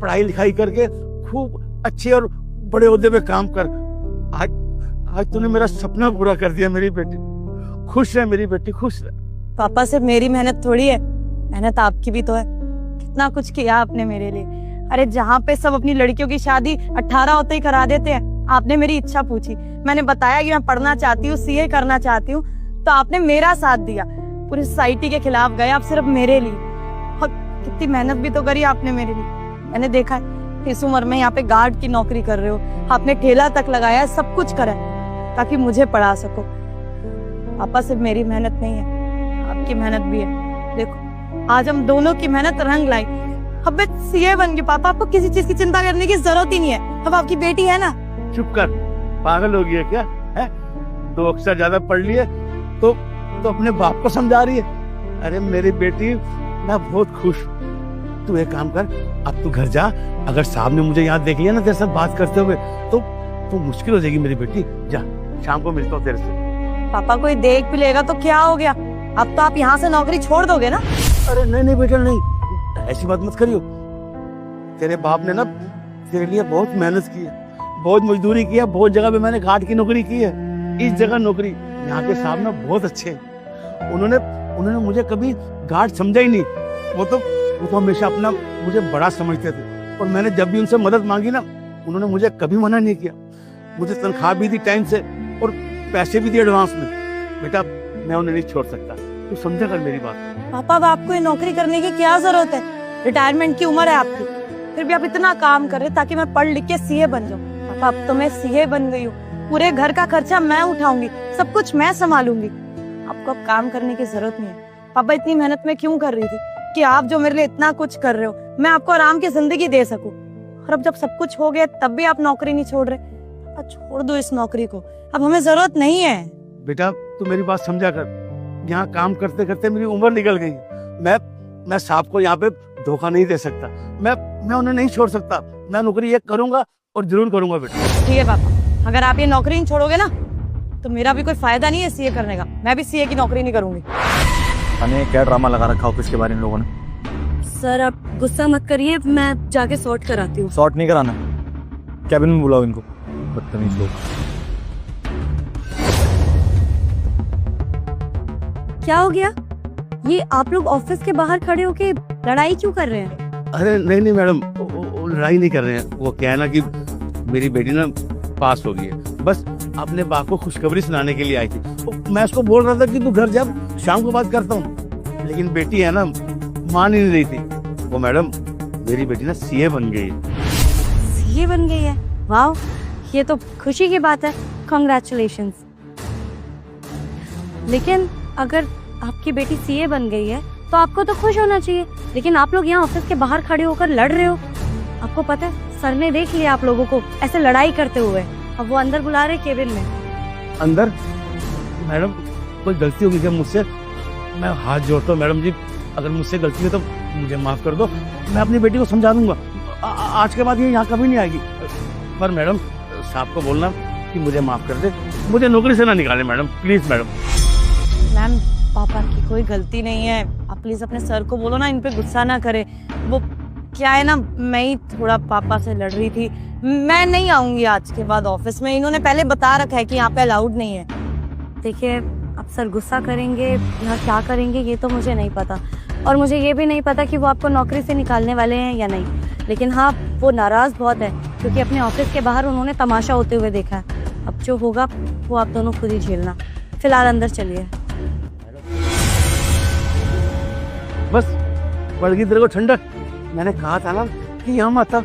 पढ़ाई लिखाई करके खूब अच्छे और बड़े ओहदे पे काम कर। आज तूने मेरा सपना पूरा कर दिया मेरी बेटी। खुश रह मेरी बेटी, खुश रह। पापा सिर्फ मेरी मेहनत थोड़ी है, मेहनत आपकी भी तो है। कितना कुछ किया आपने मेरे लिए। अरे जहाँ पे सब अपनी लड़कियों की शादी 18 होते ही करा देते हैं, आपने मेरी इच्छा पूछी, मैंने बताया कि मैं पढ़ना चाहती हूँ, सीए करना चाहती हूँ, तो आपने मेरा साथ दिया। पूरी सोसाइटी के खिलाफ गए आप सिर्फ मेरे लिए। और कितनी मेहनत भी तो करी आपने मेरे लिए। मैंने देखा है इस उम्र में यहाँ पे गार्ड की नौकरी कर रहे हो, आपने ठेला तक लगाया है, सब कुछ करा है ताकि मुझे पढ़ा सको। पापा सिर्फ मेरी मेहनत नहीं है, आपकी मेहनत भी है। देखो आज हम दोनों की मेहनत रंग लाई। अब मैं सीए बन गई पापा, आपको किसी चीज की चिंता करने की जरूरत ही नहीं है। अब आपकी बेटी है ना। चुप कर, पागल हो गई है क्या? है 2 अक्षर ज्यादा पढ़ लिए तो अपने बाप को समझा रही है। अरे मेरी बेटी, मैं बहुत खुश हूँ। तू एक काम कर, अब तू घर जा। अगर साहब ने मुझे यहाँ देख लिया ना तेरे साथ बात करते हुए तो मुश्किल हो जाएगी मेरी बेटी। जा, शाम को मिलता हूँ तेरे से। पापा कोई देख भी लेगा तो क्या हो गया? अब तो आप यहाँ से नौकरी छोड़ दोगे ना? अरे नहीं नहीं बेटा नहीं, ऐसी बात मत करियो। तेरे बाप ने ना तेरे लिए बहुत मेहनत की है, बहुत मजदूरी की है, बहुत जगह पे मैंने घाट की नौकरी की है, इस जगह नौकरी। यहाँ के साहब ना बहुत अच्छे हैं। उन्होंने मुझे कभी घाट समझा ही नहीं। वो तो हमेशा अपना मुझे बड़ा समझते थे, और मैंने जब भी उनसे मदद मांगी ना उन्होंने मुझे कभी मना नहीं किया। मुझे तनख्वाह भी दी टाइम से और पैसे भी दिए एडवांस में। बेटा मैं उन्हें नहीं छोड़ सकता, तू समझा कर मेरी बात। पापा अब आपको ये नौकरी करने की क्या जरूरत है? रिटायरमेंट की उम्र है आपकी, फिर भी आप इतना काम कर रहे ताकि मैं पढ़ लिख के सीए बन जाऊँ। पापा अब तो मैं सीए बन गई हूँ, पूरे घर का खर्चा मैं उठाऊंगी, सब कुछ मैं संभालूंगी। आपको अब काम करने की जरूरत नहीं है। पापा इतनी मेहनत मैं क्यों कर रही थी कि आप जो मेरे लिए इतना कुछ कर रहे हो मैं आपको आराम की जिंदगी दे सकूं, और अब जब सब कुछ हो गया तब भी आप नौकरी नहीं छोड़ रहे। पापा छोड़ दो इस नौकरी को, अब हमें जरूरत नहीं है। बेटा तू मेरी बात समझा कर, यहाँ काम करते करते मेरी उम्र निकल गई। मैं साहब को यहाँ पे धोखा नहीं दे सकता, मैं उन्हें नहीं छोड़ सकता। मैं नौकरी ये करूंगा और जरूर करूंगा बेटा। ठीक है पापा, अगर आप ये नौकरी नहीं छोड़ोगे ना तो मेरा भी कोई फायदा नहीं है सीए करने का। मैं भी सीए की नौकरी नहीं करूंगी। अने क्या ड्रामा लगा रखा ऑफिस के बारे में लोगों ने। सर आप गुस्सा मत करिए, मैं जाके सॉर्ट कराती हूँ। सॉर्ट नहीं कराना, कैबिन में बुलाओ इनको, बदतमीज लोग। क्या हो गया? ये आप लोग ऑफिस के बाहर खड़े होके लड़ाई क्यों कर रहे हैं? अरे नहीं मैडम, वो लड़ाई नहीं कर रहे हैं। वो क्या है ना कि मेरी बेटी ना पास हो गई है, बस अपने बाप को खुशखबरी सुनाने के लिए आई थी। मैं उसको बोल रहा था कि तू घर जा, शाम को बात करता हूँ, लेकिन बेटी है ना मान ही नहीं रही थी। वो मैडम मेरी बेटी ना सीए बन गई है। सीए बन गई है? वाह, ये तो खुशी की बात है। कांग्रेचुलेशंस। लेकिन अगर आपकी बेटी सीए बन गई है तो आपको तो खुश होना चाहिए, लेकिन आप लोग यहाँ ऑफिस के बाहर खड़े होकर लड़ रहे हो। आपको पता है सर ने देख लिया आप लोगों को ऐसे लड़ाई करते हुए, अब वो अंदर बुला रहे केबिन में। अंदर? मैडम कोई गलती होगी क्या मुझसे? मैं हाथ जोड़ता हूँ मैडम जी, अगर मुझसे गलती है तो मुझे माफ कर दो। मैं अपनी बेटी को समझा दूंगा, आज के बाद ये यहाँ कभी नहीं आएगी। पर मैडम साहब को बोलना कि मुझे माफ कर दे, मुझे नौकरी से ना निकाले मैडम, प्लीज मैडम। मैम पापा की कोई गलती नहीं है, आप प्लीज अपने सर को बोलो ना इन पे गुस्सा ना करे। वो क्या है ना, मैं ही थोड़ा पापा से लड़ रही थी। मैं नहीं आऊंगी आज के बाद ऑफिस में, इन्होंने पहले बता रखा है कि यहाँ पे अलाउड नहीं है। देखिए अब सर गुस्सा करेंगे या क्या करेंगे ये तो मुझे नहीं पता, और मुझे ये भी नहीं पता कि वो आपको नौकरी से निकालने वाले हैं या नहीं, लेकिन हाँ वो नाराज बहुत है क्योंकि अपने ऑफिस के बाहर उन्होंने तमाशा होते हुए देखा है। अब जो होगा वो आप दोनों खुद ही झेलना। फिलहाल अंदर चलिए। बस बढ़ गई तेरे को ठंडक। मैंने कहा था ना कि यहाँ मत आ।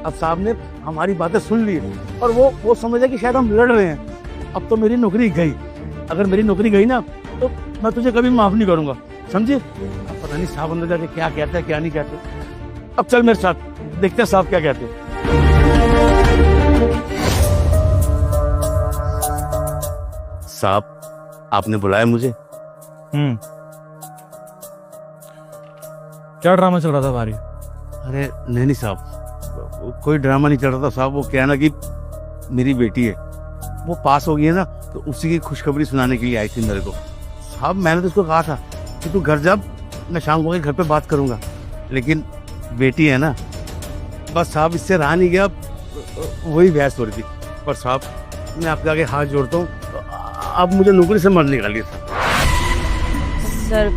अब साहब ने हमारी बातें सुन ली और वो समझे कि शायद हम लड़ रहे हैं। अब तो मेरी नौकरी गई, अगर मेरी नौकरी गई ना तो मैं तुझे कभी माफ नहीं करूंगा, समझे? अब पता नहीं साहब अंदर जाके क्या कहते हैं क्या नहीं कहते। अब चल मेरे साथ, देखते हैं साहब क्या कहते हैं। साहब आपने बुलाया मुझे? क्या ड्रामा चल रहा था बारी? अरे नहीं साहब, कोई ड्रामा नहीं चल रहा था साहब। वो क्या है ना कि मेरी बेटी है, वो पास हो गई है ना, तो उसी की खुशखबरी सुनाने के लिए आई थी मेरे को। साहब मैंने तो उसको कहा था कि तू घर जा, मैं शाम को घर पे बात करूंगा, लेकिन बेटी है ना, बस साहब इससे रहा नहीं गया, वही बहस हो रही थी। पर साहब मैं आपके आगे हाथ जोड़ता हूँ, आप मुझे नौकरी से मत निकालिए। सर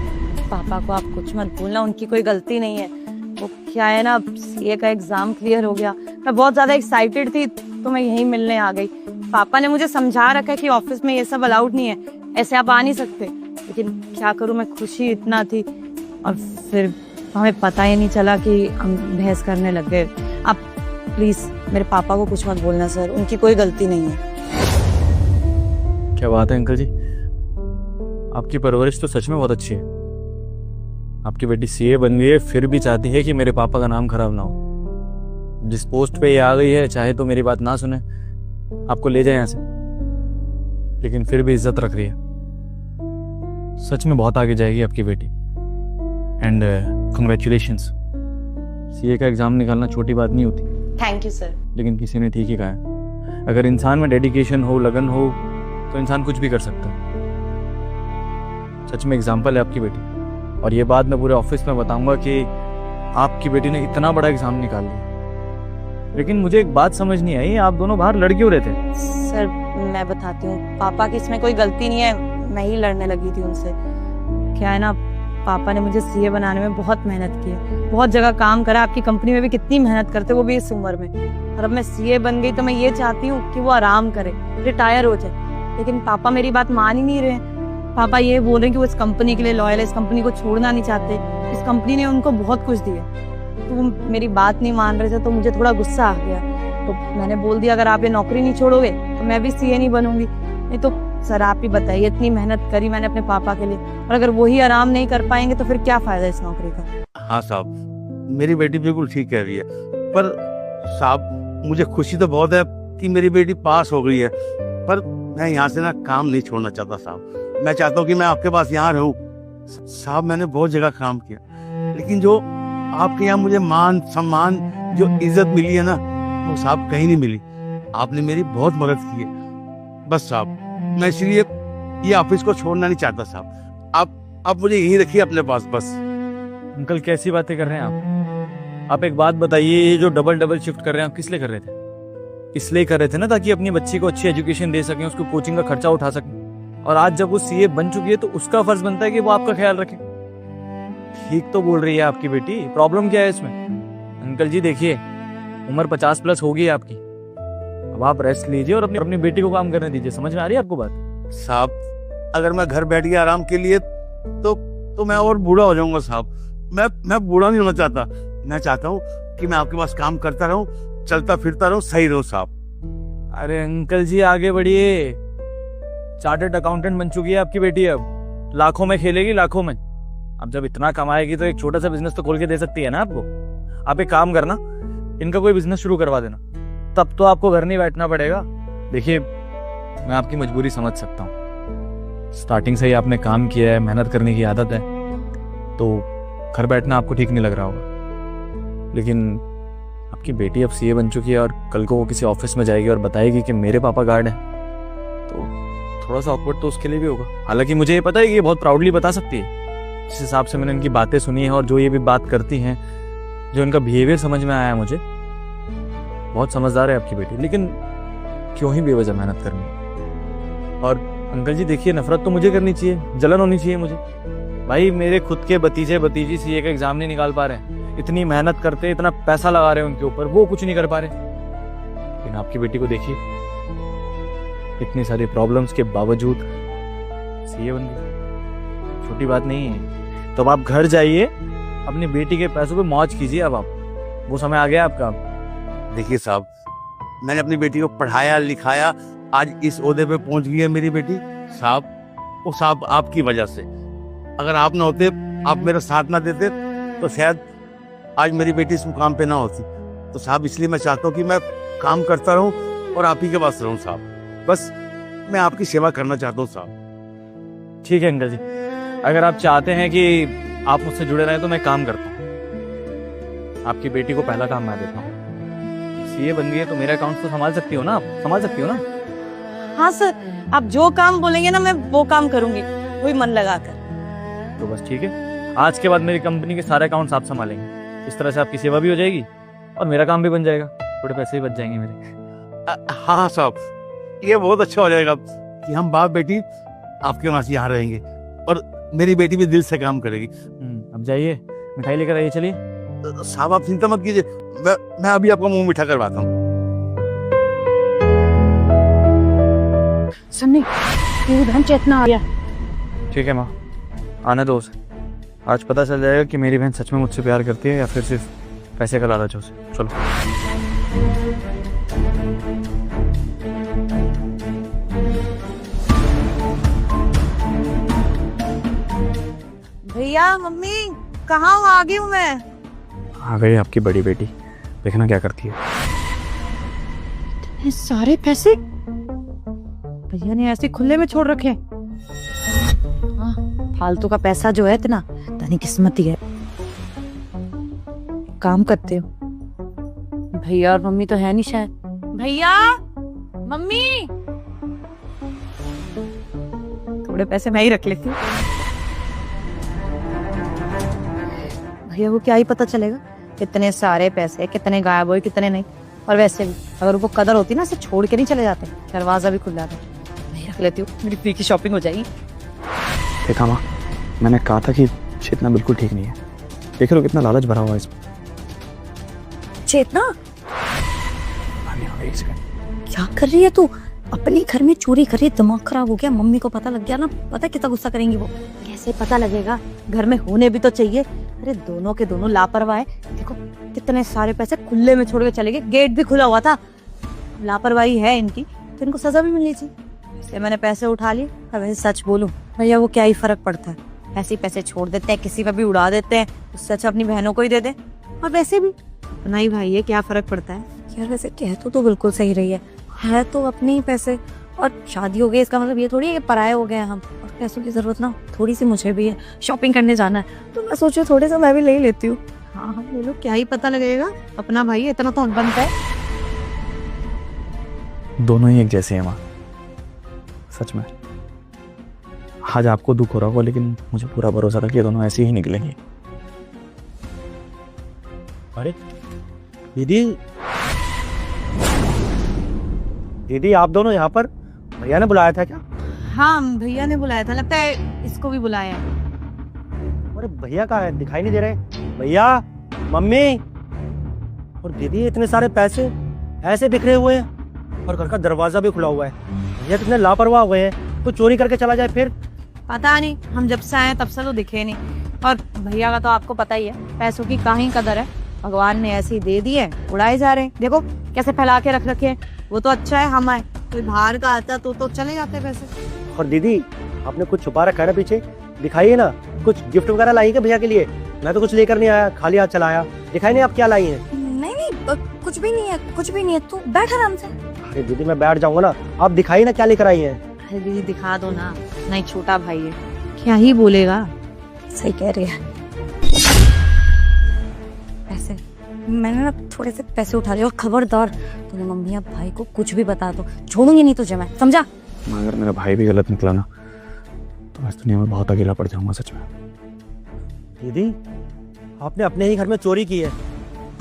पापा को आप कुछ मत बोलना, उनकी कोई गलती नहीं है। वो क्या है ना, सीए का एग्जाम क्लियर हो गया, मैं बहुत ज्यादा एक्साइटेड थी तो मैं यहीं मिलने आ गई। पापा ने मुझे समझा रखा है कि ऑफिस में ये सब अलाउड नहीं है, ऐसे आप आ नहीं सकते, लेकिन क्या करूं, मैं खुशी इतना थी और फिर हमें पता ही नहीं चला कि हम बहस करने लग गए। आप प्लीज मेरे पापा को कुछ मत बोलना सर, उनकी कोई गलती नहीं है। क्या बात है अंकल जी, आपकी परवरिश तो सच में बहुत अच्छी है। आपकी बेटी सीए बन गई है फिर भी चाहती है कि मेरे पापा का नाम खराब ना हो। जिस पोस्ट पे ये आ गई है, चाहे तो मेरी बात ना सुने, आपको ले जाए यहाँ से, लेकिन फिर भी इज्जत रख रही है। सच में बहुत आगे जाएगी आपकी बेटी, एंड कंग्रेचुलेशंस। सीए का एग्जाम निकालना छोटी बात नहीं होती, थैंक यू सर। लेकिन किसी ने ठीक ही कहा है, अगर इंसान में डेडिकेशन हो, लगन हो, तो इंसान कुछ भी कर सकता है। सच में एग्जाम्पल है आपकी बेटी, और ये बात मैं पूरे ऑफिस में बताऊंगा कि आपकी बेटी ने इतना बड़ा एग्जाम निकाल लिया। लेकिन मुझे एक बात समझ नहीं आई, आप दोनों बाहर लड़ क्यों रहे थे? सर मैं बताती हूँ, पापा की इसमें कोई गलती नहीं है, मैं ही लड़ने लगी थी उनसे। क्या है ना, पापा ने मुझे सीए बनाने में बहुत मेहनत की है, बहुत जगह काम करा, आपकी कंपनी में भी कितनी मेहनत करते, वो भी इस उम्र में। और अब मैं सीए बन गई तो मैं ये चाहती हूँ कि वो आराम करे, रिटायर हो जाए। लेकिन पापा मेरी बात मान ही नहीं रहे। पापा ये बोल रहे हैं कि वो इस कंपनी के लिए लॉयल है, इस कंपनी को छोड़ना नहीं चाहते, इस कंपनी ने उनको बहुत कुछ दिया। तो वो मेरी बात नहीं मान रहे थे, तो मुझे थोड़ा गुस्सा आ गया। तो मैंने बोल दिया अगर आप ये नौकरी नहीं छोड़ोगे तो मैं भी सीए नहीं बनूंगी। नहीं तो सर आप ही बताइए, इतनी मेहनत करी मैंने अपने पापा के लिए, और अगर वही आराम नहीं कर पाएंगे तो फिर क्या फायदा इस नौकरी का। हाँ साहब, मेरी बेटी बिल्कुल ठीक कह रही है, पर साहब मुझे खुशी तो बहुत है कि मेरी बेटी पास हो गई है, पर मैं यहाँ से ना काम नहीं छोड़ना चाहता साहब। मैं चाहता हूँ कि मैं आपके पास यहाँ रहूँ। साहब मैंने बहुत जगह काम किया, लेकिन जो आपके यहाँ मुझे मान सम्मान, जो इज्जत मिली है ना, वो साहब कहीं नहीं मिली। आपने मेरी बहुत मदद की है। बस साहब मैं इसलिए ये ऑफिस को छोड़ना नहीं चाहता साहब। आप मुझे यहीं रखिए अपने पास बस। अंकल कैसी बातें कर रहे हैं आप एक बात बताइए, ये जो डबल शिफ्ट कर रहे हैं आप किस लिए कर रहे थे? इसलिए कर रहे थे ना ताकि अपनी बच्ची को अच्छी एजुकेशन दे सकें, उसको कोचिंग का खर्चा उठा सकें। और आज जब वो सीए बन चुकी है तो उसका फर्ज बनता है कि वो आपका ख्याल रखे। ठीक तो बोल रही है आपकी बेटी, प्रॉब्लम क्या है इसमें? अंकल जी देखिए, उम्र 50+ होगी आपकी, अब आप रेस्ट लीजिए और अपनी बेटी को काम करने दीजिए। समझ में आ रही है आपको बात? साहब अगर मैं घर बैठ गया आराम के लिए तो मैं और बूढ़ा हो जाऊंगा साहब। मैं बूढ़ा नहीं होना चाहता। मैं चाहता हूँ कि मैं आपके पास काम करता रहूं, चलता फिरता रहूं, सही रहूं साहब। अरे अंकल जी आगे बढ़िए, चार्टर्ड अकाउंटेंट बन चुकी है आपकी बेटी, अब लाखों में खेलेगी, लाखों में। अब जब इतना कमाएगी तो एक छोटा सा बिजनेस तो खोल के दे सकती है ना आपको। आप एक काम करना, इनका कोई बिजनेस शुरू करवा देना, तब तो आपको घर नहीं बैठना पड़ेगा। देखिए मैं आपकी मजबूरी समझ सकता हूँ, स्टार्टिंग से ही आपने काम किया है, मेहनत करने की आदत है, तो घर बैठना आपको ठीक नहीं लग रहा होगा। लेकिन आपकी बेटी अब सीए बन चुकी है और कल को वो किसी ऑफिस में जाएगी और बताएगी कि मेरे पापा गार्ड हैं, तो थोड़ा सा ऑकवर्ड तो उसके लिए भी होगा। हालांकि मुझे ये पता है कि ये बहुत प्राउडली बता सकती है, जिस हिसाब से मैंने इनकी बातें सुनी है और जो ये भी बात करती हैं, जो इनका बिहेवियर समझ में आया है मुझे, बहुत समझदार है आपकी बेटी। लेकिन क्यों ही बेवजह मेहनत करनी? और अंकल जी देखिए, नफरत तो मुझे करनी चाहिए, जलन होनी चाहिए मुझे। भाई मेरे खुद के भतीजे भतीजी सीए का एग्जाम नहीं निकाल पा रहे हैं, इतनी मेहनत करते, इतना पैसा लगा रहे हैं उनके ऊपर, वो कुछ नहीं कर पा रहे। लेकिन आपकी बेटी को देखिए, इतनी सारी प्रॉब्लम्स के बावजूद सीए बन गई, छोटी बात नहीं है। तो अब आप घर जाइए, अपनी बेटी के पैसों पे मौज कीजिए। अब आप, वो समय आ गया आपका। देखिए साहब, मैंने अपनी बेटी को पढ़ाया लिखाया, आज इस ओहदे पे पहुंच गई है मेरी बेटी साहब। वो साहब आपकी वजह से, अगर आप ना होते, आप मेरा साथ ना देते, तो शायद आज मेरी बेटी इस मुकाम पे ना होती। तो साहब इसलिए मैं चाहता हूँ कि मैं काम करता रहूं और आप ही के पास रहूं साहब। बस मैं आपकी सेवा करना चाहता हूँ साहब। ठीक है अंकल जी, अगर आप चाहते हैं कि आप मुझसे जुड़े रहें तो मैं काम करता हूँ। आपकी बेटी को पहला काम मैं देता हूँ। सीए बन गई है तो मेरा अकाउंट तो संभाल सकती हो ना, आप संभाल सकती हो ना? हाँ सर, आप जो काम बोलेंगे ना मैं वो काम करूंगी, वही मन लगा कर। तो बस ठीक है, आज के बाद मेरी कंपनी के सारे अकाउंट्स आप संभालेंगे। इस तरह से आपकी सेवा भी हो जाएगी और मेरा काम भी बन जाएगा, थोड़े पैसे भी बच जाएंगे मेरे। हाँ साहब, ये बहुत अच्छा हो जाएगा कि हम बाप बेटी आपके पास यहाँ रहेंगे और मेरी बेटी भी दिल से काम करेगी। अब जाइए, मिठाई लेकर आइए। चलिए साहब आप चिंता मत कीजिए, मैं अभी आपका मुंह मीठा करवाता हूँ। सन्नी, मेरी बहन चेतना आ गया। ठीक है माँ, आने दो उसे। आज पता चल जाएगा कि मेरी बहन सच में मुझसे प्यार करती है या फिर सिर्फ पैसे का लालच है उसे। चलो। भैया मम्मी कहाँ हूँ? आ गई हूँ मैं। आ गई आपकी बड़ी बेटी, देखना क्या करती है। ये सारे पैसे भैया ने ऐसे खुले में छोड़ रखे। हाँ, फालतू का पैसा जो है इतना, तनी किस्मत ही है। काम करते हो। भैया और मम्मी तो है नहीं शायद। भैया, मम्मी, थोड़े पैसे मैं ही रख लेती हूँ। भैया को क्या ही पता चलेगा कितने सारे पैसे, कितने गायब हुए, कितने नहीं। और वैसे भी अगर उनको कदर होती ना, इसे छोड़ के नहीं चले जाते, दरवाजा भी खुला था। मैं रख लेती हूँ, मेरी फ्री की शॉपिंग हो जाएगी। देखा माँ, मैंने कहा था कि चेतना बिल्कुल ठीक नहीं है। देख रहे हो कितना लालच भरा हुआ है इसमें। चेतना, एक सेकंड। क्या कर रही है तू? अपने घर में चोरी कर रही है, दिमाग खराब हो गया। मम्मी को पता लग गया ना, पता कितना गुस्सा करेंगी वो। कैसे पता लगेगा? घर में होने भी तो चाहिए। अरे दोनों के दोनों लापरवाह है। देखो कितने सारे पैसे खुले में छोड़ के चले गए, गेट भी खुला हुआ था। लापरवाही है इनकी तो इनको सजा भी मिलनी चाहिए। इसलिए मैंने पैसे उठा लिए। और वैसे सच बोलूं भैया, वो क्या ही फर्क पड़ता है, ऐसे ही पैसे छोड़ देते हैं, किसी पे भी उड़ा देते हैं। उससे अच्छा अपनी बहनों को ही दे दे। और वैसे भी अपना ही भाई है, क्या फर्क पड़ता है यार। वैसे कह तो बिल्कुल सही रही है तो अपने ही पैसे। और शादी हो गई इसका मतलब ये थोड़ी है कि पराये हो गए हम। और पैसों की जरूरत ना थोड़ी सी मुझे भी है, शॉपिंग करने जाना है, तो मैं सोचू थोड़े से मैं भी ले ही लेती हूँ। हाँ ले लो, क्या ही पता लगेगा, अपना भाई है, इतना तो हक बनता है। दोनों ही एक जैसे हैं माँ, सच में। आज आपको दुख हो रहा होगा, लेकिन मुझे पूरा भरोसा था कि ये दोनों ऐसे ही निकलेंगे। अरे दीदी, दीदी आप दोनों यहाँ पर? भैया ने बुलाया था क्या? हाँ भैया ने बुलाया था, लगता है इसको भी बुलाया है। अरे भैया कहाँ है? दिखाई नहीं दे रहे। भैया, मम्मी और दीदी, इतने सारे पैसे ऐसे बिखरे हुए हैं और घर का दरवाजा भी खुला हुआ है। भैया कितने लापरवाह हुए हैं, तो चोरी करके चला जाए फिर। पता नहीं, हम जब से आए तब से तो दिखे नहीं। और भैया का तो आपको पता ही है, पैसों की कहाँ ही कदर है। भगवान ने ऐसे ही दे दिए, उड़ाए जा रहे हैं। देखो कैसे फैला के रख रखे हैं। वो तो अच्छा है हम आए, कोई बाहर का आता तो चले जाते पैसे। और दीदी, आपने कुछ छुपा रखा है ना पीछे? दिखाइए ना, कुछ गिफ्ट वगैरह लाई है भैया के लिए? मैं तो कुछ लेकर नहीं आया, खाली हाथ चला आया। दिखाई नहीं आप क्या लाई हैं? नहीं, कुछ भी नहीं है, कुछ भी नहीं है। तू बैठ आराम से। अरे दीदी मैं बैठ जाऊंगा ना, आप दिखाइए ना क्या लेकर आई हैं। अरे दीदी दिखा दो ना, नहीं छोटा भाई है, क्या ही बोलेगा। सही कह रही है। पैसे मैंने ना थोड़े से पैसे उठा लिए। और खबरदार तूने मम्मी या भाई को कुछ भी बता दो, छोड़ूंगी नहीं तुझे मैं, समझा? अगर मेरा भाई भी गलत निकला ना, तो इस दुनिया में बहुत अकेला पड़ जाऊंगा सच में। दीदी, आपने अपने ही घर में चोरी की है।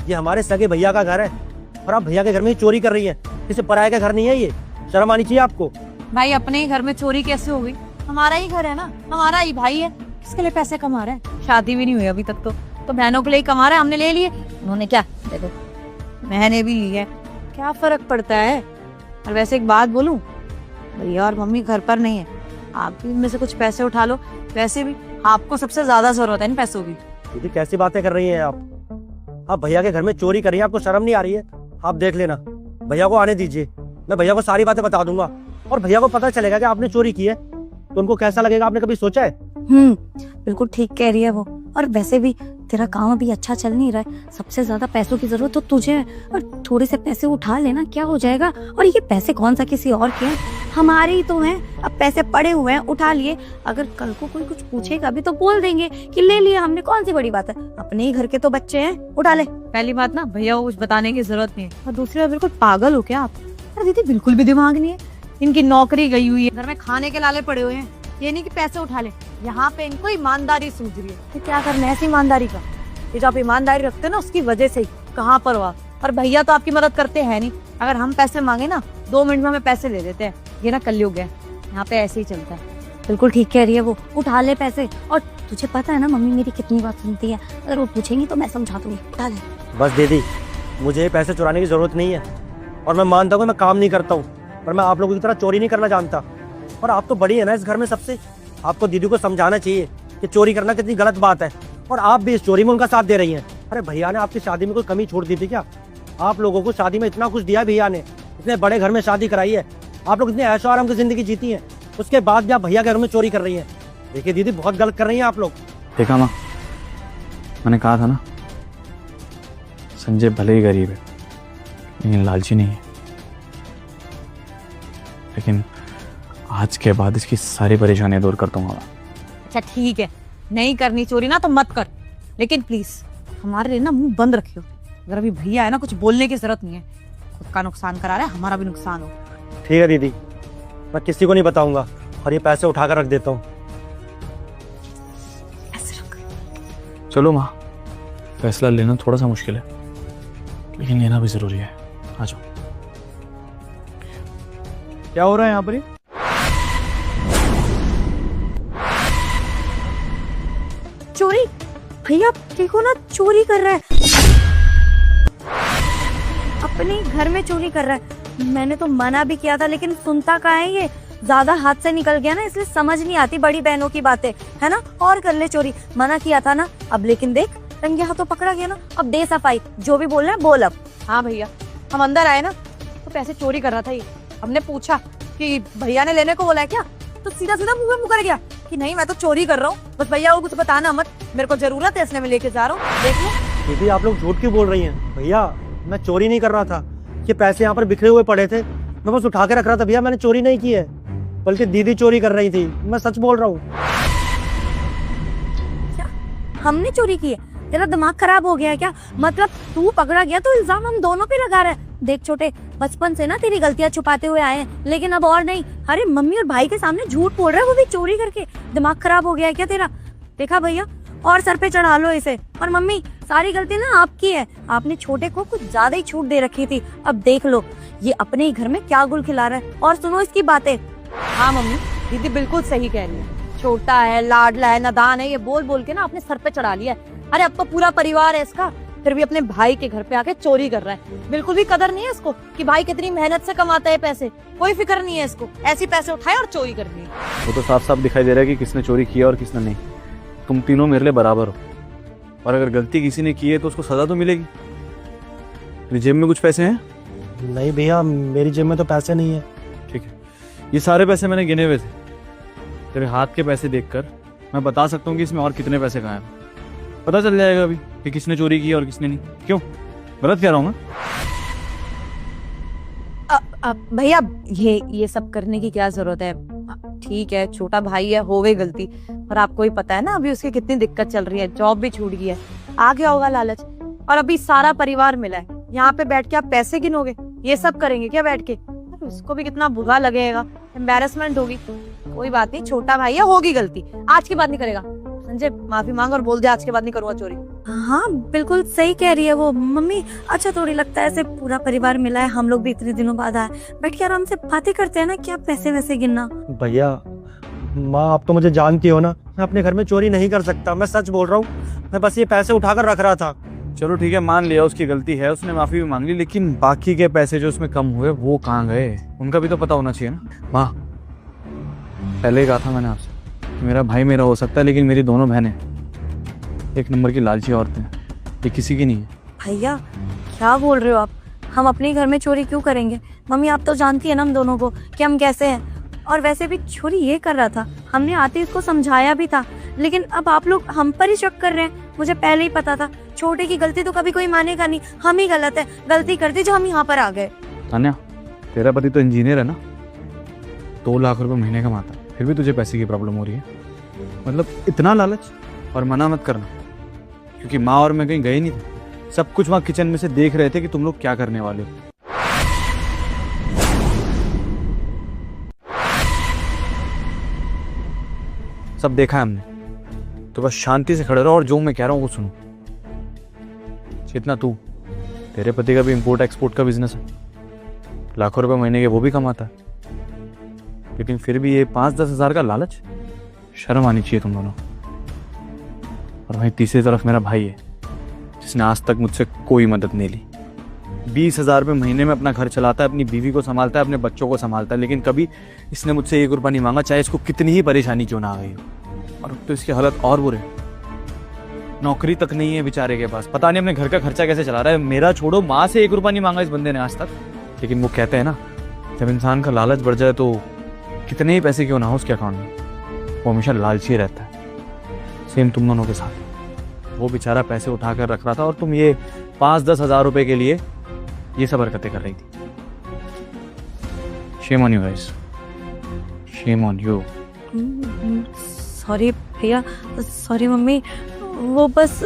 ये हमारे सगे भैया का घर है और आप भैया के घर में ही चोरी कर रही हैं। किसी पराये का घर नहीं है ये, शर्म आनी चाहिए आपको। भाई अपने ही घर में चोरी कैसे हो गई? हमारा ही घर है ना, हमारा ही भाई है। किसके लिए पैसे कमा रहे हैं? शादी भी नहीं हुई अभी तक तो बहनों के लिए ही कमा रहे हैं। हमने ले लिए, उन्होंने क्या, देखो मैंने भी ली है, क्या फर्क पड़ता है। और वैसे एक बात बोलूं, भैया और मम्मी घर पर नहीं है, आप भी इनमें से कुछ पैसे उठा लो। वैसे भी आपको सबसे ज्यादा जरूरत है इन पैसों की। दीदी कैसी बातें कर रही हैं आप भैया के घर में चोरी कर रही हैं, आपको शर्म नहीं आ रही है? आप देख लेना, भैया को आने दीजिए, मैं भैया को सारी बातें बता दूंगा। और भैया को पता चलेगा कि आपने चोरी की है तो उनको कैसा लगेगा, आपने कभी सोचा है? बिल्कुल ठीक कह रही है वो। और वैसे भी तेरा काम अभी अच्छा चल नहीं रहा है, सबसे ज्यादा पैसों की जरूरत तो तुझे है। और थोड़े से पैसे उठा लेना, क्या हो जाएगा। और ये पैसे कौन सा किसी और के हैं, हमारे ही तो हैं। अब पैसे पड़े हुए हैं, उठा लिए। अगर कल को कोई कुछ पूछेगा भी तो बोल देंगे कि ले लिया हमने, कौन सी बड़ी बात है। अपने ही घर के तो बच्चे हैं, उठा ले। पहली बात ना, भैया को कुछ बताने की जरूरत नहीं है। और दूसरी बात, बिल्कुल पागल हो क्या आप? अरे दीदी बिल्कुल भी दिमाग नहीं है, इनकी नौकरी गई हुई है, घर में खाने के लाले पड़े हुए हैं। ये नहीं कि पैसे उठा ले, यहाँ पे इनको ईमानदारी सूझ रही है। तो क्या करना है ऐसी ईमानदारी का? ये जो आप ईमानदारी रखते हैं ना, उसकी वजह से ही कहाँ पर हो आप। और भैया तो आपकी मदद करते हैं नहीं। अगर हम पैसे मांगे ना, 2 मिनट में हमें पैसे दे देते हैं। ये ना कलयुग है, यहाँ पे ऐसे ही चलता है। बिल्कुल ठीक कह रही है वो, उठा ले पैसे। और तुझे पता है ना मम्मी मेरी कितनी बात सुनती है, अगर वो पूछेंगी तो मैं समझा दूंगी। उठा ले। बस दीदी, मुझे पैसे चुराने की जरूरत नहीं है। और मैं मानता हूँ मैं काम नहीं करता हूँ, पर मैं आप लोगों की तरह चोरी नहीं करना जानता। और आप तो बड़ी है ना इस घर में सबसे, आपको दीदी को समझाना चाहिए कि चोरी करना कितनी गलत बात है। और आप भी इस चोरी में उनका साथ दे रही हैं। अरे भैया ने आपकी शादी में कोई कमी छोड़ दी थी क्या? आप लोगों को शादी में इतना कुछ दिया भैया ने, इतने बड़े घर में शादी कराई है, आप लोग इतने ऐशो आराम की जिंदगी जीती हैं, उसके बाद भी आप भैया के घर में चोरी कर रही हैं। देखिए दीदी, बहुत गलत कर रही हैं आप लोग। देखा माँ, मैंने कहा था ना, संजय भले ही गरीब है लेकिन लालची नहीं है। लेकिन आज के बाद इसकी सारी परेशानियां दूर कर दूंगा। अच्छा ठीक है, नहीं करनी चोरी ना तो मत कर, लेकिन प्लीज हमारे लिए ना मुंह बंद रखियो। अगर अभी भैया है ना, कुछ बोलने की जरूरत नहीं है। खुद का नुकसान करा रहा है, हमारा भी नुकसान हो। ठीक है दीदी, मैं किसी को नहीं बताऊंगा और ये पैसे उठाकर रख देता हूँ। ऐसे रख। चलो माँ, फैसला लेना थोड़ा सा मुश्किल है लेकिन लेना भी जरूरी है। आ जाओ। क्या हो रहा है यहाँ पर? चोरी? भैया देखो ना, चोरी कर रहा है, अपने घर में चोरी कर रहा है। मैंने तो मना भी किया था लेकिन सुनता कहाँ है ये। ज्यादा हाथ से निकल गया ना, इसलिए समझ नहीं आती बड़ी बहनों की बातें, है ना। और कर ले चोरी, मना किया था ना। अब लेकिन देख, रंगे हाथों पकड़ा गया ना। अब दे सफाई, जो भी बोल रहा है बोल। अब हाँ भैया, हम अंदर आए ना तो पैसे चोरी कर रहा था ये। हमने पूछा कि भैया ने लेने को बोला है क्या, तो सीधा सीधा मुंह में मुकर गया कि नहीं मैं तो चोरी कर रहा हूँ, बस भैया को कुछ बताना मत, मेरे को जरूरत है इसलिए मैं लेके जा रहा हूँ। देख लो दीदी, आप लोग झूठ क्यों बोल रही हैं? भैया मैं चोरी नहीं कर रहा था, ये पैसे यहाँ पर बिखरे हुए पड़े थे, मैं बस उठा के रख रहा था। भैया मैंने चोरी नहीं की है, बल्कि दीदी चोरी कर रही थी। मैं सच बोल रहा हूँ। हमने चोरी की है? तेरा दिमाग खराब हो गया है क्या? मतलब तू पकड़ा गया तो इल्जाम हम दोनों पे लगा रहा है। देख छोटे, बचपन से ना तेरी गलतियां छुपाते हुए आए हैं, लेकिन अब और नहीं। अरे मम्मी और भाई के सामने झूठ बोल रहा है, वो भी चोरी करके। दिमाग खराब हो गया है क्या तेरा? देखा भैया, और सर पे चढ़ा लो इसे। और मम्मी, सारी गलती ना आपकी है, आपने छोटे को कुछ ज्यादा ही छूट दे रखी थी। अब देख लो ये अपने ही घर में क्या गुल खिला रहा है। और सुनो इसकी बातें। हाँ मम्मी, दीदी बिल्कुल सही कह रही है। छोटा है, लाडला है, नादान है, ये बोल बोल के ना अपने सर पे चढ़ा लिया है। अरे अब तो पूरा परिवार है इसका, फिर भी अपने भाई के घर पे आके चोरी कर रहा है। बिल्कुल भी कदर नहीं है इसको कि भाई कितनी मेहनत से कमाता है पैसे। कोई फिक्र नहीं है इसको, ऐसी पैसे उठाए और चोरी करनी है। वो तो साफ साफ दिखाई दे रहा है कि किसने चोरी किया और किसने नहीं। तुम तीनों मेरे लिए बराबर हो, और अगर गलती किसी ने की है तो उसको सजा तो मिलेगी। तेरी जेब में कुछ पैसे हैं? नहीं भैया, मेरी जेब में तो पैसे नहीं है। ठीक है, ये सारे पैसे मैंने गिने हुए थे। तेरे हाथ के पैसे देखकर मैं बता सकता हूँ कि इसमें और कितने पैसे कहाँ हैं। पता चल जाएगा अभी कि किसने चोरी की और किसने नहीं। क्यों, गलत कह रहा हूँ मैं? भैया ये सब करने की क्या जरूरत है? ठीक है, छोटा भाई है, हो गई गलती, पर आपको ही पता है ना अभी उसकी कितनी दिक्कत चल रही है, जॉब भी छूट गई है, आ गया होगा लालच। और अभी सारा परिवार मिला है, यहाँ पे बैठ के आप पैसे गिनोगे? ये सब करेंगे क्या बैठ के? उसको भी कितना बुरा लगेगा, एम्बैरेसमेंट होगी। कोई बात नहीं, छोटा भाई है, होगी गलती, आज की बात नहीं करेगा। संजय, माफी मांग और बोल दे आज के बाद नहीं करूंगा चोरी। हाँ बिल्कुल सही कह रही है वो मम्मी। अच्छा थोड़ी लगता है ऐसे पूरा परिवार मिला है, हम लोग भी इतने दिनों बाद आए, बैठ के आराम से बातें करते हैं ना, क्या पैसे वैसे गिनना। भैया माँ, आप तो मुझे जानती हो ना, मैं अपने घर में चोरी नहीं कर सकता। मैं सच बोल रहा हूँ, मैं बस ये पैसे उठाकर रख रहा था। चलो ठीक है, मान लिया उसकी गलती है, उसने माफी भी मांग ली, लेकिन बाकी के पैसे जो उसमें कम हुए वो कहाँ गए, उनका भी तो पता होना चाहिए ना। माँ, पहले ही कहा था मैंने आपसे कि मेरा भाई मेरा हो सकता है, लेकिन मेरी दोनों बहनें एक नंबर की लालची औरतें हैं, ये किसी की नहीं है। भैया क्या बोल रहे हो आप? हम अपने घर में चोरी क्यों करेंगे? मम्मी आप तो जानती है ना हम दोनों को कि हम कैसे हैं। और वैसे भी चोरी ये कर रहा था, हमने आते इसको समझाया भी था, लेकिन अब आप लोग हम पर ही शक कर रहे हैं। मुझे पहले ही पता था, छोटे की गलती तो कभी कोई मानेगा नहीं, हम ही गलत है, गलती कर दी जो हम यहाँ पर आ गए। तान्या, तेरा पति तो इंजीनियर है ना, 2 लाख रुपए महीने कमाता, फिर भी तुझे पैसे की प्रॉब्लम हो रही है? मतलब इतना लालच? और मना मत करना, क्योंकि माँ और मैं कहीं गए नहीं थे, सब कुछ वहाँ किचन में से देख रहे थे कि तुम लोग क्या करने वाले हो। सब देखा है हमने, तो बस शांति से खड़े रहो और जो मैं कह रहा हूँ वो सुनो। जितना तू, तेरे पति का भी इंपोर्ट एक्सपोर्ट का बिजनेस है, लाखों रुपए महीने के वो भी कमाता है, लेकिन फिर भी ये 5-10 हज़ार का लालच, शर्म आनी चाहिए तुम दोनों। और वहीं तीसरी तरफ मेरा भाई है, जिसने आज तक मुझसे कोई मदद नहीं ली। 20,000 रुपये महीने में अपना घर चलाता है, अपनी बीवी को संभालता है, अपने बच्चों को संभालता है, लेकिन कभी इसने मुझसे 1 रुपया नहीं मांगा, चाहे इसको कितनी ही परेशानी क्यों ना आ गई हो। और अब तो इसकी हालत और बुरे, नौकरी तक नहीं है बेचारे के पास, पता नहीं अपने घर का खर्चा कैसे चला रहा है। मेरा छोड़ो, माँ से 1 रुपया नहीं मांगा इस बंदे ने आज तक। लेकिन वो कहते हैं ना, जब इंसान का लालच बढ़ जाए तो कितने ही पैसे क्यों ना हो उसके अकाउंट में, वो हमेशा लालची रहता है। सेम तुम दोनों के साथ, वो बेचारा पैसे उठा कर रख रहा था और तुम ये 5-10 हज़ार रुपए के लिए ये सब हरकतें कर रही थी। Shame on you guys, shame on you. Sorry भैया, सॉरी मम्मी, वो बस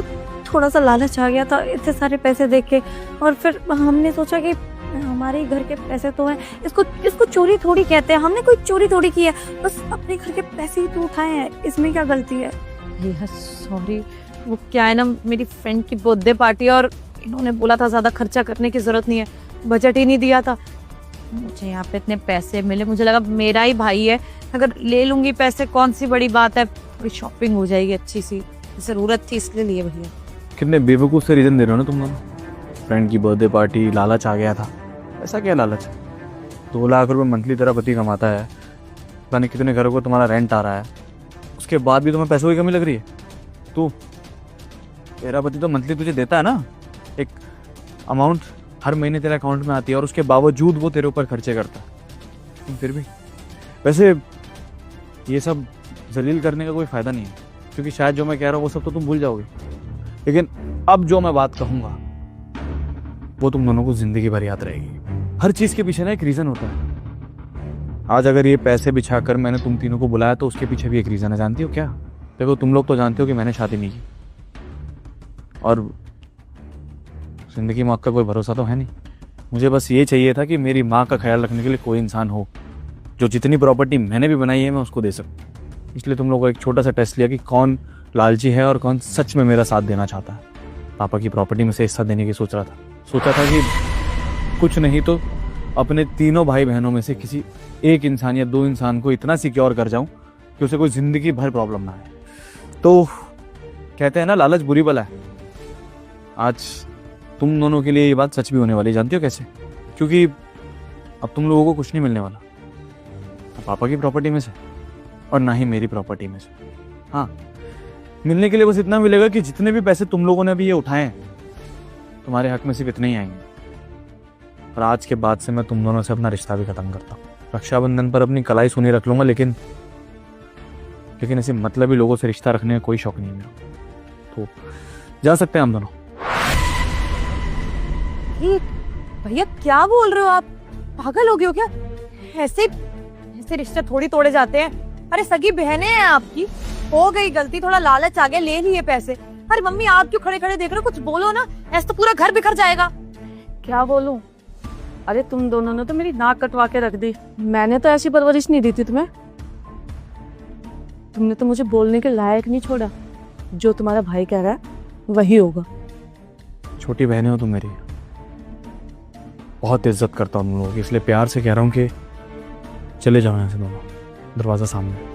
थोड़ा सा लालच आ गया था इतने सारे पैसे देख के, और फिर हमने सोचा कि हमारे ही घर के पैसे तो हैं, इसको चोरी थोड़ी कहते हैं, हमने कोई चोरी थोड़ी की है, बस अपने घर के पैसे ही तो उठाए हैं, इसमें क्या गलती है। भैया सॉरी, वो क्या है ना, मेरी फ्रेंड की बर्थडे पार्टी और इन्होंने बोला था ज्यादा खर्चा करने की जरूरत नहीं है, बजट ही नहीं दिया था। मुझे यहाँ पे इतने पैसे मिले, मुझे लगा मेरा ही भाई है, अगर ले लूंगी पैसे कौन सी बड़ी बात है, थोड़ी शॉपिंग हो जाएगी अच्छी सी, जरूरत थी इसलिए लिए भैया। कितने बेवकूफ़ से रीज़न दे रहे हो ना तुम लोग। फ्रेंड की बर्थडे पार्टी, लालच आ गया था। ऐसा क्या लालच है? 2 लाख रुपए मंथली तेरा पति कमाता है, पता नहीं कितने घरों को तुम्हारा रेंट आ रहा है, उसके बाद भी तुम्हें पैसों की कमी लग रही है। तेरा पति तो मंथली तुझे देता है ना एक अमाउंट, हर महीने तेरे अकाउंट में आती है, और उसके बावजूद वो तेरे ऊपर खर्चे करता है। फिर भी वैसे ये सब जलील करने का कोई फ़ायदा नहीं है, क्योंकि शायद जो मैं कह रहा हूँ वो सब तो तुम भूल जाओगे, लेकिन अब जो मैं बात कहूँगा वो तुम दोनों को ज़िंदगी भर याद रहेगी। हर चीज़ के पीछे ना एक रीज़न होता है। आज अगर ये पैसे बिछाकर मैंने तुम तीनों को बुलाया तो उसके पीछे भी एक रीज़न है, जानती हो क्या? देखो, तुम लोग तो जानते हो कि मैंने शादी नहीं की, और ज़िंदगी में आपका कोई भरोसा तो है नहीं। मुझे बस ये चाहिए था कि मेरी माँ का ख्याल रखने के लिए कोई इंसान हो जो जितनी प्रॉपर्टी मैंने भी बनाई है मैं उसको दे सकूँ। इसलिए तुम लोगों को एक छोटा सा टेस्ट लिया कि कौन लालची है और कौन सच में मेरा साथ देना चाहता है। पापा की प्रॉपर्टी में से हिस्सा देने की सोचा था कि कुछ नहीं तो अपने तीनों भाई बहनों में से किसी एक इंसान या 2 इंसान को इतना सिक्योर कर जाऊं कि उसे कोई ज़िंदगी भर प्रॉब्लम ना आए। तो कहते हैं ना, लालच बुरी बला है। आज तुम दोनों के लिए ये बात सच भी होने वाली, जानती हो कैसे? क्योंकि अब तुम लोगों को कुछ नहीं मिलने वाला, ना पापा की प्रॉपर्टी में से और ना ही मेरी प्रॉपर्टी में से। हाँ, मिलने के लिए बस इतना मिलेगा कि जितने भी पैसे तुम लोगों ने अभी ये उठाए हैं, तुम्हारे हक में सिर्फ इतने ही आएंगे। और आज के बाद से मैं तुम दोनों से अपना रिश्ता भी खत्म करता हूँ। रक्षाबंधन पर अपनी कलाई सुनी रख लूंगा, लेकिन ऐसे मतलबी लोगों से रिश्ता रखने का कोई शौक नहीं है मेरा। तो जा सकते हैं हम दोनों। भैया क्या बोल रहे हो आप, पागल हो गए हो क्या? ऐसे रिश्ते थोड़ी तोड़े जाते हैं। अरे सगी बहनें हैं आपकी, हो गई गलती, थोड़ा लालच आ गया, ले लिए पैसे। अरे मम्मी आप क्यों खड़े खड़े देख रहे हो, कुछ बोलो ना, ऐसे तो पूरा घर बिखर जाएगा। क्या बोलूं? अरे तुम दोनों ने तो मेरी नाक कटवा के रख दी। मैंने तो ऐसी परवरिश नहीं दी थी तुम्हें। तुमने तो मुझे बोलने के लायक नहीं छोड़ा। जो तुम्हारा भाई कह रहा है वही होगा। छोटी बहनें हो तुम मेरी, बहुत इज्जत करता हूँ तुम लोगों की, इसलिए प्यार से कह रहा हूँ कि चले जाओ यहाँ से दोनों। दरवाजा सामने।